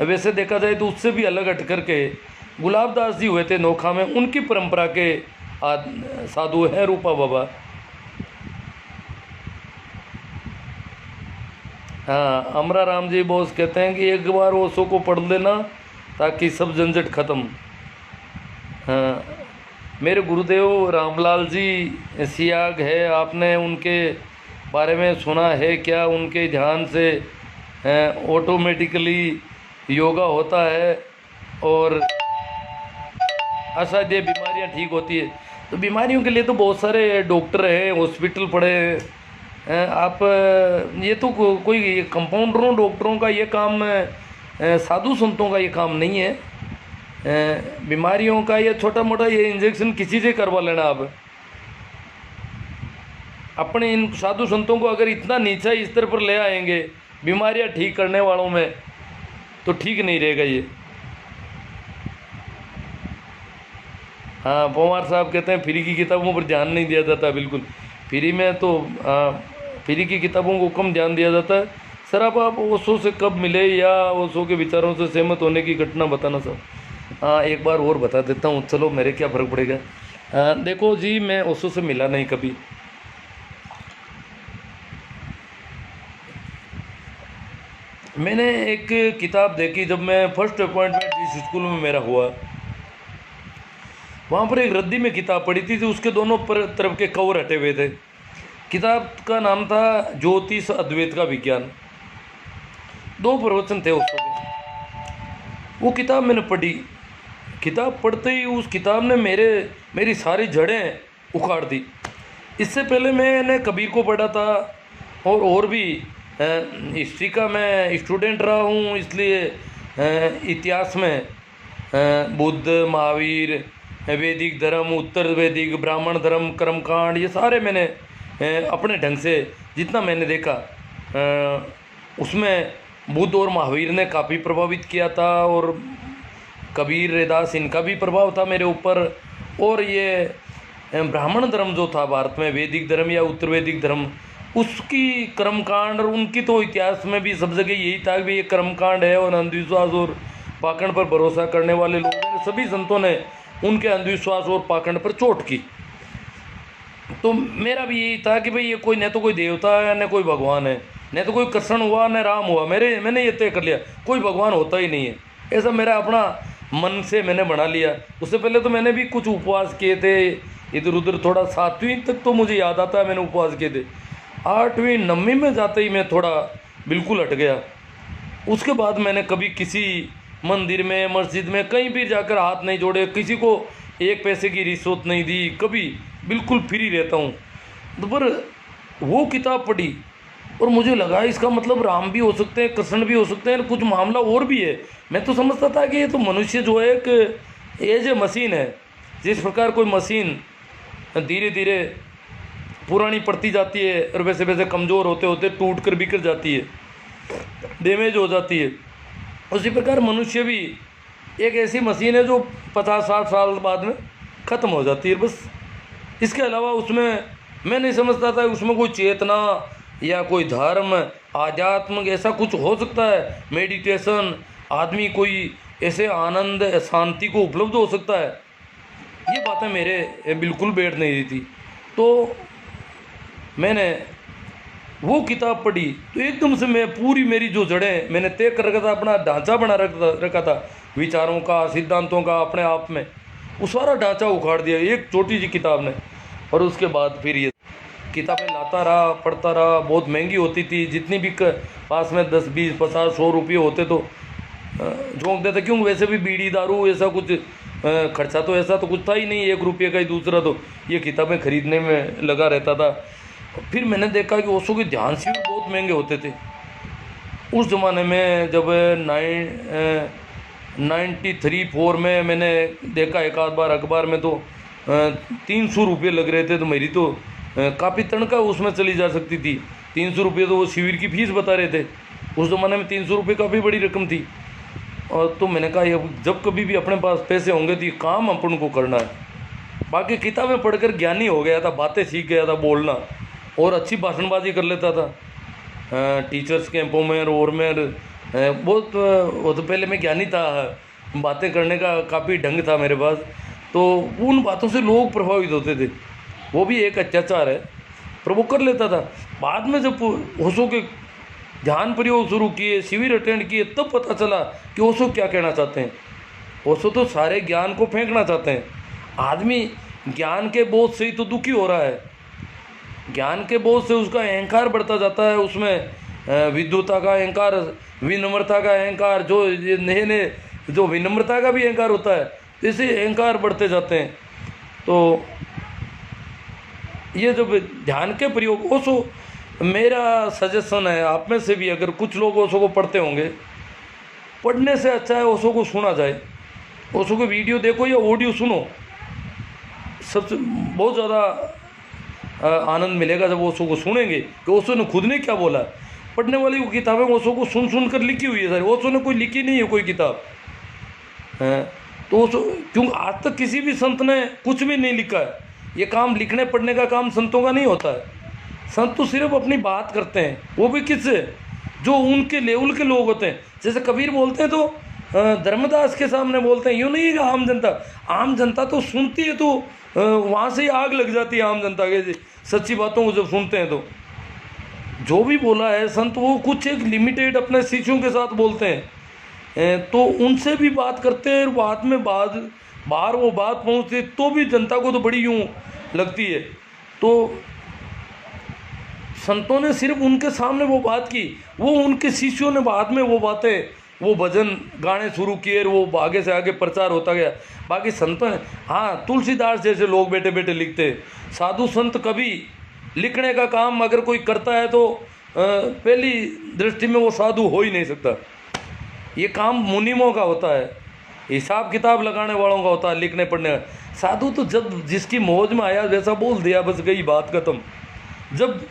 वैसे देखा जाए तो उससे भी अलग हट करके गुलाबदास जी हुए थे नोखा में, उनकी परंपरा के साधु हैं रूपा बाबा। हाँ, अमरा राम जी बोस कहते हैं कि एक बार ओशो को पढ़ लेना ताकि सब झंझट खत्म। हाँ, मेरे गुरुदेव रामलाल जी सियाग है, आपने उनके बारे में सुना है क्या? उनके ध्यान से ऑटोमेटिकली योगा होता है और असाध्य बीमारियां ठीक होती है। तो बीमारियों के लिए तो बहुत सारे डॉक्टर हैं, हॉस्पिटल पड़े हैं। आप ये तो कोई कंपाउंडरों डॉक्टरों का ये काम, साधु संतों का ये काम नहीं है। बीमारियों का ये छोटा मोटा ये इंजेक्शन किसी से करवा लेना। आप अपने इन साधु संतों को अगर इतना नीचा स्तर पर ले आएंगे बीमारियां ठीक करने वालों में, तो ठीक नहीं रहेगा ये। हाँ, पवार साहब कहते हैं फ्री की किताबों पर ध्यान नहीं दिया जाता। बिल्कुल, फ्री में तो फ्री की किताबों को कम ध्यान दिया जाता है। सर आप ओशो से कब मिले या ओशो के विचारों से सहमत होने की घटना बताना सर। हाँ, एक बार और बता देता हूँ, चलो मेरे क्या फ़र्क पड़ेगा। देखो जी, मैं ओशो से मिला नहीं कभी। मैंने एक किताब देखी जब मैं फर्स्ट अपॉइंटमेंट जिस स्कूल में मेरा हुआ, वहाँ पर एक रद्दी में किताब पढ़ी थी, उसके दोनों तरफ के कवर हटे हुए थे। किताब का नाम था ज्योतिष अद्वैत का विज्ञान। 2 प्रवचन थे उसके। वो किताब मैंने पढ़ी। किताब पढ़ते ही उस किताब ने मेरी सारी जड़ें उखाड़ दी। इससे पहले मैंने कबीर को पढ़ा था, और भी हिस्ट्री का मैं स्टूडेंट रहा हूँ, इसलिए इतिहास में बुद्ध, महावीर, वैदिक धर्म, उत्तर वैदिक, ब्राह्मण धर्म, कर्मकांड, ये सारे मैंने अपने ढंग से जितना मैंने देखा उसमें बुद्ध और महावीर ने काफ़ी प्रभावित किया था, और कबीर, रैदास, इनका भी प्रभाव था मेरे ऊपर। और ये ब्राह्मण धर्म जो था भारत में, वैदिक धर्म या उत्तर वैदिक धर्म, उसकी कर्मकांड और उनकी तो इतिहास में भी सब जगह यही था कि ये कर्मकांड है और अंधविश्वास और पाखंड पर भरोसा करने वाले लोग हैं। सभी संतों ने उनके अंधविश्वास और पाखंड पर चोट की। तो मेरा भी यही था कि भाई ये कोई न तो कोई देवता है न कोई भगवान है, न तो कोई कृष्ण हुआ न राम हुआ। मैंने ये तय कर लिया कोई भगवान होता ही नहीं है, ऐसा मेरा अपना मन से मैंने बना लिया। उससे पहले तो मैंने भी कुछ उपवास किए थे इधर उधर, थोड़ा 7वीं तक तो मुझे याद आता है मैंने उपवास किए थे। 8वीं 9वीं में जाते ही मैं थोड़ा बिल्कुल हट गया। उसके बाद मैंने कभी किसी मंदिर में, मस्जिद में, कहीं भी जाकर हाथ नहीं जोड़े, किसी को 1 पैसे की रिश्वत नहीं दी, कभी बिल्कुल फ्री रहता हूँ। तो पर वो किताब पढ़ी और मुझे लगा इसका मतलब राम भी हो सकते हैं, कृष्ण भी हो सकते हैं, कुछ मामला और भी है। मैं तो समझता था कि ये तो मनुष्य जो है एक एज ए मशीन है। जिस प्रकार कोई मशीन धीरे धीरे पुरानी पड़ती जाती है और वैसे वैसे कमज़ोर होते होते टूट कर बिखर जाती है, डैमेज हो जाती है, उसी प्रकार मनुष्य भी एक ऐसी मशीन है जो 50-60 साल बाद में ख़त्म हो जाती है बस। इसके अलावा उसमें मैं नहीं समझता था उसमें कोई चेतना या कोई धर्म, आध्यात्मिक ऐसा कुछ हो सकता है, मेडिटेशन, आदमी कोई ऐसे आनंद, शांति को उपलब्ध हो सकता है। ये बातें मेरे बिल्कुल बैठ नहीं रही थी। तो मैंने वो किताब पढ़ी तो एकदम से मैं पूरी मेरी जो जड़ें मैंने तय कर रखा था, अपना ढांचा बना रखा था विचारों का, सिद्धांतों का, अपने आप में वो सारा ढांचा उखाड़ दिया एक छोटी सी किताब ने। और उसके बाद फिर ये किताबें लाता रहा, पढ़ता रहा। बहुत महंगी होती थी, जितनी भी पास में 10, 20, 50, 100 रुपये होते तो झोंक देते, क्योंकि वैसे भी बीड़ी दारू ऐसा कुछ खर्चा तो ऐसा तो कुछ था ही नहीं, 1 रुपये का ही दूसरा तो ये किताबें खरीदने में लगा रहता था। फिर मैंने देखा कि ओशो के ध्यान से भी बहुत महंगे होते थे उस ज़माने में। जब 93-4 में मैंने देखा एक आध बार अखबार में तो 300 रुपये लग रहे थे, तो मेरी तो काफ़ी तनख्वाह उसमें चली जा सकती थी। 300 रुपये तो वो शिविर की फीस बता रहे थे। उस ज़माने में 300 रुपये काफ़ी बड़ी रकम थी। और तो मैंने कहा ये जब कभी भी अपने पास पैसे होंगे तो ये काम अपन को करना है। बाकी किताबें पढ़कर ज्ञानी हो गया था, बातें सीख गया था बोलना, और अच्छी भाषणबाजी कर लेता था टीचर्स कैंपों में और में। बहुत वो तो पहले मैं ज्ञानी था, बातें करने का काफ़ी ढंग था मेरे पास, तो उन बातों से लोग प्रभावित होते थे। वो भी एक अत्याचार है पर वो कर लेता था। बाद में जब ओशो के ध्यान प्रयोग शुरू किए, शिविर अटेंड किए, तब पता चला कि ओशो क्या कहना चाहते हैं। ओशो तो सारे ज्ञान को फेंकना चाहते हैं। आदमी ज्ञान के बोझ से ही तो दुखी हो रहा है, ज्ञान के बोझ से उसका अहंकार बढ़ता जाता है, उसमें विद्वता का अहंकार, विनम्रता का अहंकार, जो नए नए जो विनम्रता का भी अहंकार होता है, इसे अहंकार बढ़ते जाते हैं। तो ये जब ध्यान के प्रयोग, ओशो मेरा सजेशन है आप में से भी अगर कुछ लोग ओशो को पढ़ते होंगे, पढ़ने से अच्छा है ओशो को सुना जाए। ओशो के वीडियो देखो या ऑडियो सुनो, सबसे बहुत ज़्यादा आनंद मिलेगा जब ओशो को सुनेंगे कि ओशो ने खुद ने क्या बोला। पढ़ने वाली वो किताबें ओशो को सुन सुन कर लिखी हुई है सारी, ओशो ने कोई लिखी नहीं है कोई किताब। तो ओशो क्योंकि आज तक किसी भी संत ने कुछ भी नहीं लिखा है। ये काम लिखने पढ़ने का काम संतों का नहीं होता है। संत तो सिर्फ अपनी बात करते हैं, वो भी किससे, जो उनके लेवल के लोग होते हैं। जैसे कबीर बोलते हैं तो धर्मदास के सामने बोलते हैं, यूँ नहीं है आम जनता। आम जनता तो सुनती है तो वहाँ से ही आग लग जाती है आम जनता के सच्ची बातों को जब सुनते हैं। तो जो भी बोला है संत वो कुछ एक लिमिटेड अपने शिष्यों के साथ बोलते हैं, तो उनसे भी बात करते हैं। बाद में बाहर वो बात पहुँचती तो भी जनता को तो बड़ी यूँ लगती है। तो संतों ने सिर्फ उनके सामने वो बात की, वो उनके शिष्यों ने बाद में वो बातें, वो भजन गाने शुरू किए, वो आगे से आगे प्रचार होता गया। बाकी संतों ने, हाँ, तुलसीदास जैसे लोग बैठे बैठे लिखते। साधु संत कभी लिखने का काम अगर कोई करता है तो पहली दृष्टि में वो साधु हो ही नहीं सकता। ये काम मुनिमों का होता है, हिसाब किताब लगाने वालों का होता है लिखने पढ़ने का। साधु तो जब जिसकी मौज में आया वैसा बोल दिया, बस गई बात खत्म। जब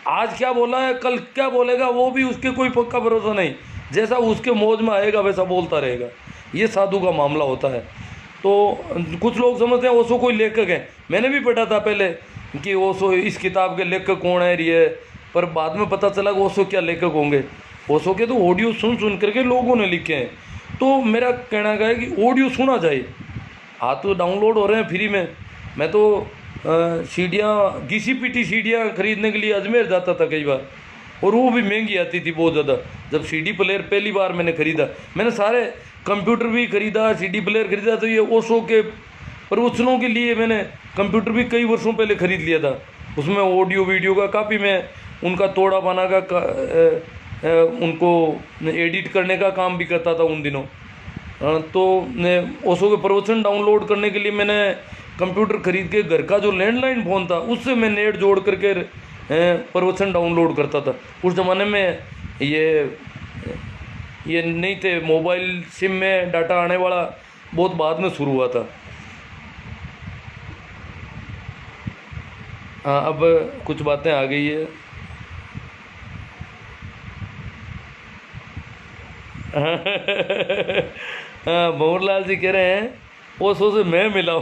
आज क्या बोला है कल क्या बोलेगा वो भी उसके कोई पक्का भरोसा नहीं, जैसा उसके मौज में आएगा वैसा बोलता रहेगा। ये साधु का मामला होता है। तो कुछ लोग समझते हैं ओशो कोई लेखक है, मैंने भी पढ़ा था पहले कि ओशो इस किताब के लेखक कौन है ये, पर बाद में पता चला कि ओशो क्या लेखक होंगे। ओशो के तो ऑडियो सुन सुन करके लोगों ने लिखे हैं। तो मेरा कहना है कि ऑडियो सुना जाए। हाँ तो डाउनलोड हो रहे हैं फ्री में। मैं तो सीडियाँ घिसी पिटी सीडियाँ खरीदने के लिए अजमेर जाता था कई बार, और वो भी महंगी आती थी बहुत ज़्यादा। जब सीडी प्लेयर पहली बार मैंने ख़रीदा, मैंने सारे कंप्यूटर भी ख़रीदा, सीडी प्लेयर ख़रीदा, तो ये ओशो के प्रवचनों के लिए मैंने कंप्यूटर भी कई वर्षों पहले ख़रीद लिया था। उसमें ऑडियो वीडियो का काफ़ी मैं उनका तोड़ा बना उनको एडिट करने का काम भी करता था उन दिनों। तो ओशो के प्रवचन डाउनलोड करने के लिए मैंने कंप्यूटर खरीद के घर का जो लैंडलाइन फ़ोन था उससे मैं नेट जोड़ करके प्रवचन डाउनलोड करता था। उस ज़माने में ये नहीं थे मोबाइल, सिम में डाटा आने वाला बहुत बाद में शुरू हुआ था। हाँ अब कुछ बातें आ गई है। हाँ भंवरलाल जी कह रहे हैं ओशो से मैं मिला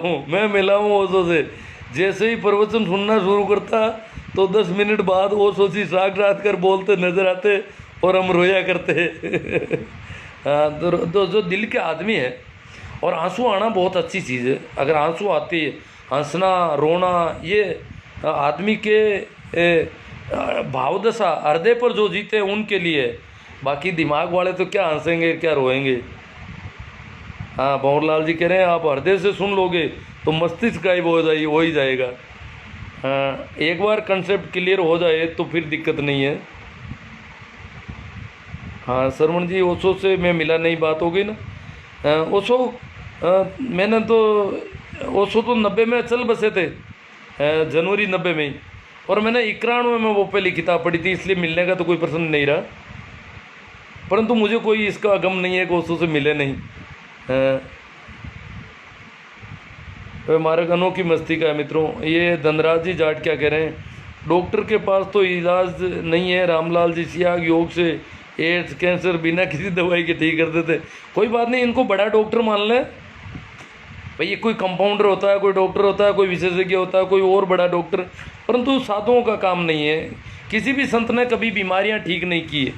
हूँ ओशो से। जैसे ही प्रवचन सुनना शुरू करता तो 10 मिनट बाद ओशो जी साक्षात्कार बोलते नजर आते और हम रोया करते। हाँ तो जो दिल के आदमी है, और आंसू आना बहुत अच्छी चीज़ है। अगर आंसू आती है, हंसना रोना ये आदमी के भावदशा हृदय पर जो जीते उनके लिए, बाकी दिमाग वाले तो क्या हंसेंगे क्या रोएंगे। हाँ भंवरलाल जी कह रहे हैं आप हृदय से सुन लोगे तो मस्तिष्क गायब हो ही जाएगा। हाँ एक बार कंसेप्ट क्लियर हो जाए तो फिर दिक्कत नहीं है। हाँ श्रवण जी ओशो से मैं मिला नहीं, बात हो गई ना। ओशो मैंने तो ओशो तो 90 में चल बसे थे, जनवरी 90 में ही, और मैंने 91 में वो पहली किताब पढ़ी थी, इसलिए मिलने का तो कोई प्रश्न नहीं रहा। परंतु मुझे कोई इसका गम नहीं है कि ओशो से मिले नहीं। मार्ग अनोखी मस्ती का है मित्रों। ये धनराज जी जाट क्या कह रहे हैं, डॉक्टर के पास तो इलाज नहीं है, रामलाल जी सियाग योग से एड्स कैंसर बिना किसी दवाई के ठीक कर देते। कोई बात नहीं, इनको बड़ा डॉक्टर मान लें भाई। ये कोई कंपाउंडर होता है, कोई डॉक्टर होता है, कोई विशेषज्ञ होता है, कोई और बड़ा डॉक्टर, परंतु साधुओं का काम नहीं है। किसी भी संत ने कभी बीमारियां ठीक नहीं की है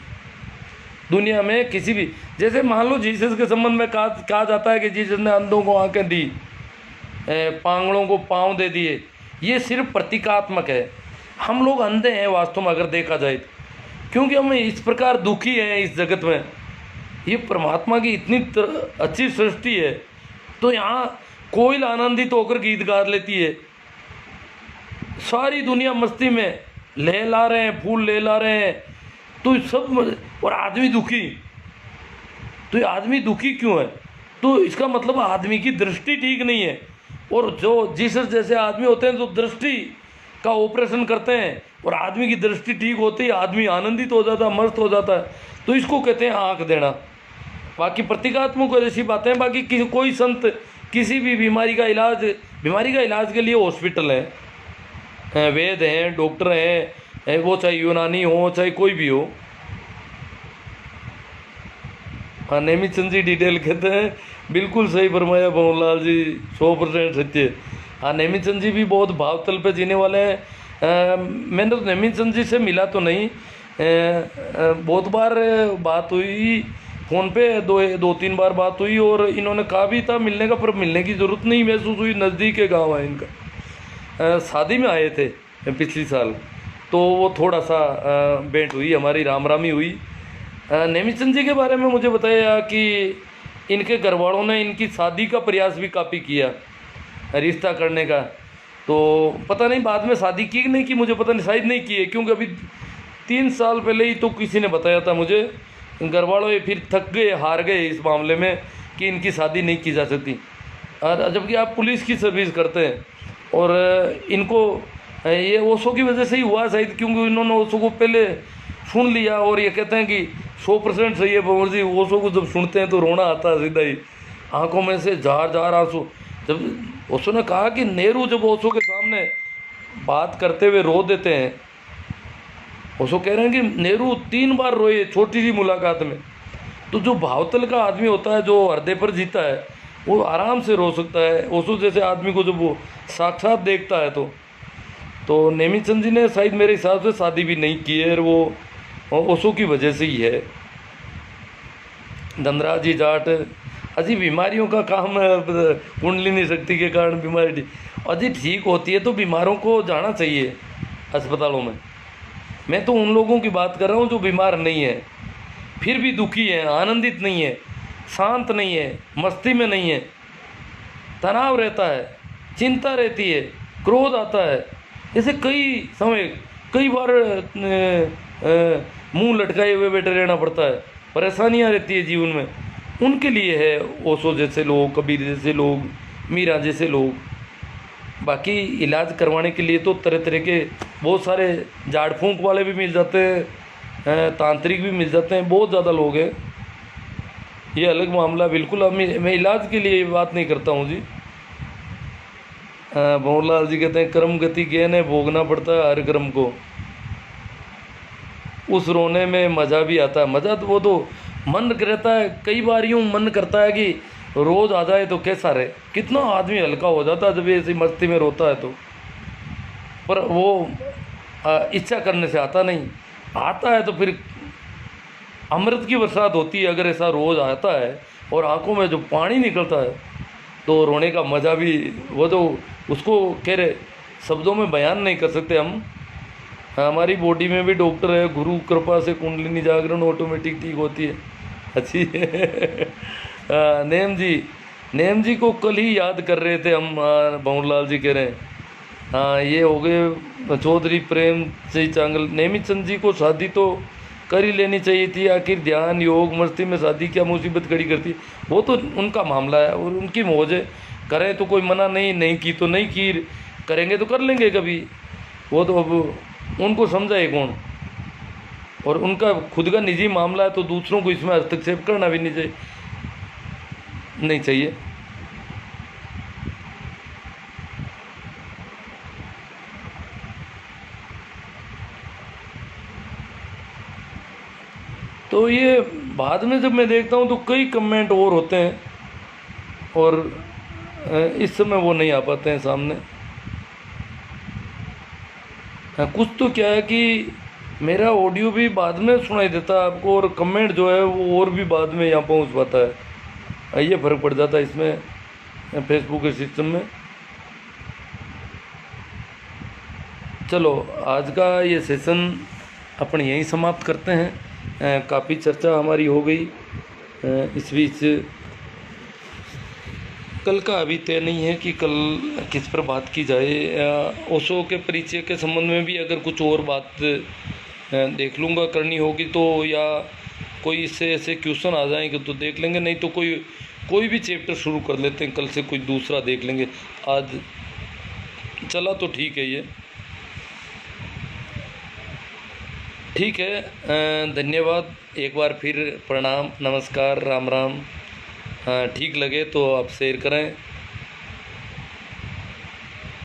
दुनिया में किसी भी। जैसे मान लो जीसस के संबंध में कहा जाता है कि जीसस ने अंधों को आंखें दी, पांगड़ों को पाँव दे दिए, ये सिर्फ प्रतीकात्मक है। हम लोग अंधे हैं वास्तव में अगर देखा जाए तो, क्योंकि हम इस प्रकार दुखी हैं इस जगत में। ये परमात्मा की इतनी अच्छी सृष्टि है, तो यहाँ कोयल आनंदित होकर गीत गा लेती है, सारी दुनिया मस्ती में लहला रहे हैं, फूल लहला रहे हैं, तो सब, और आदमी दुखी। तो ये आदमी दुखी क्यों है? तो इसका मतलब आदमी की दृष्टि ठीक नहीं है। और जो जीसस जैसे आदमी होते हैं तो दृष्टि का ऑपरेशन करते हैं, और आदमी की दृष्टि ठीक होती है, आदमी आनंदित हो जाता है, मस्त हो जाता है। तो इसको कहते हैं आँख देना। बाकी प्रतीकात्मक ऐसी बातें हैं। बाकी कोई संत किसी भी बीमारी का इलाज के लिए हॉस्पिटल है, वेद हैं, डॉक्टर हैं, वो चाहे यूनानी हो चाहे कोई भी हो। हाँ नेमी चंद जी डिटेल कहते हैं, बिल्कुल सही फरमाया भंवरलाल जी, 100% सत्य। हाँ नेमी चंद जी भी बहुत भावतल पे जीने वाले हैं। मैंने तो नेमी चंद जी से मिला तो नहीं, बहुत बार बात हुई फ़ोन पे, 2-3 बार बात हुई, और इन्होंने कहा भी था मिलने का, पर मिलने की ज़रूरत नहीं महसूस हुई। नज़दीक के गाँव है इनका। शादी में आए थे पिछली साल, तो वो थोड़ा सा भेंट हुई हमारी, राम रामी हुई। नेमीचंद जी के बारे में मुझे बताया कि इनके घर वालों ने इनकी शादी का प्रयास भी काफ़ी किया, रिश्ता करने का। तो पता नहीं बाद में शादी की कि नहीं की, मुझे पता नहीं, शायद नहीं की है, क्योंकि अभी 3 साल पहले ही तो किसी ने बताया था मुझे। घर वालों ये फिर थक गए, हार गए इस मामले में कि इनकी शादी नहीं की जा सकती। और जबकि आप पुलिस की सर्विस करते हैं, और इनको ये ओशो की वजह से ही हुआ शायद, क्योंकि इन्होंने ओशो को पहले सुन लिया, और ये कहते हैं कि 100% सही है भंवर जी। ओशो को जब सुनते हैं तो रोना आता है सीधा ही, आंखों में से जार आंसू। जब ओशो ने कहा कि नेहरू जब ओशो के सामने बात करते हुए रो देते हैं, ओशो कह रहे हैं कि नेहरू 3 बार रोए छोटी सी मुलाकात में। तो जो भावतल का आदमी होता है, जो हृदय पर जीता है, वो आराम से रो सकता है। ओशो जैसे आदमी को जब वो साक्षात देखता है तो नेमीचंद जी ने शायद मेरे हिसाब से शादी भी नहीं की है, और वो ओशो की वजह से ही है। धनराज जी जाट अजी बीमारियों का काम कुंडलिनी शक्ति के कारण बीमारी अजी ठीक होती है तो बीमारों को जाना चाहिए अस्पतालों में। मैं तो उन लोगों की बात कर रहा हूँ जो बीमार नहीं है, फिर भी दुखी है, आनंदित नहीं है, शांत नहीं है, मस्ती में नहीं है, तनाव रहता है, चिंता रहती है, क्रोध आता है। ऐसे कई बार मुंह लटकाए हुए बैठे रहना पड़ता है, परेशानियां रहती है जीवन में। उनके लिए है ओशो जैसे लोग, कबीर जैसे लोग, मीरा जैसे लोग। बाकी इलाज करवाने के लिए तो तरह तरह के बहुत सारे झाड़ फूंक वाले भी मिल जाते हैं, तांत्रिक भी मिल जाते हैं, बहुत ज़्यादा लोग हैं। ये अलग मामला बिल्कुल। अब मैं इलाज के लिए बात नहीं करता हूँ जी। भंवरलाल जी कहते हैं कर्म गति ज्ञान है, भोगना पड़ता है हर कर्म को। उस रोने में मज़ा भी आता है। मज़ा तो वो तो मन रहता है, कई बार यूँ मन करता है कि रोज़ आ जाए तो कैसा रहे। कितना आदमी हल्का हो जाता है जब ऐसी मस्ती में रोता है तो। पर वो इच्छा करने से आता नहीं, आता है तो फिर अमृत की बरसात होती है। अगर ऐसा रोज़ आता है और आंखों में जो पानी निकलता है तो रोने का मज़ा भी, वो तो उसको कह रहे शब्दों में बयान नहीं कर सकते हम। हमारी बॉडी में भी डॉक्टर है, गुरु कृपा से कुंडलिनी जागरण ऑटोमेटिक ठीक होती है। अच्छी नेम जी को कल ही याद कर रहे थे हम। भंवरलाल जी कह रहे हैं हाँ ये हो गए चौधरी प्रेम सिंह चांगल। नेमीचंद जी को शादी तो कर ही लेनी चाहिए थी, आखिर ध्यान योग मस्ती में शादी क्या मुसीबत खड़ी करती। वो तो उनका मामला है और उनकी मौज है, करें तो कोई मना नहीं की तो नहीं की, करेंगे तो कर लेंगे कभी। वो तो अब उनको समझाए कौन, और उनका खुद का निजी मामला है तो दूसरों को इसमें हस्तक्षेप करना भी नहीं चाहिए। तो ये बाद में जब मैं देखता हूँ तो कई कमेंट और होते हैं और इस समय वो नहीं आ पाते हैं सामने। कुछ तो क्या है कि मेरा ऑडियो भी बाद में सुनाई देता है आपको, और कमेंट जो है वो और भी बाद में यहाँ पहुँच पाता है। ये फ़र्क पड़ जाता है इसमें फेसबुक के सिस्टम में। चलो आज का ये सेशन अपन यहीं समाप्त करते हैं। काफ़ी चर्चा हमारी हो गई। इस बीच कल का अभी तय नहीं है कि कल किस पर बात की जाए। ओशो के परिचय के संबंध में भी अगर कुछ और बात देख लूँगा करनी होगी तो, या कोई इससे ऐसे क्वेश्चन आ जाएंगे तो देख लेंगे, नहीं तो कोई भी चैप्टर शुरू कर लेते हैं, कल से कोई दूसरा देख लेंगे। आज चला तो ठीक है, ये ठीक है। धन्यवाद एक बार फिर, प्रणाम, नमस्कार, राम राम। ठीक लगे तो आप शेयर करें।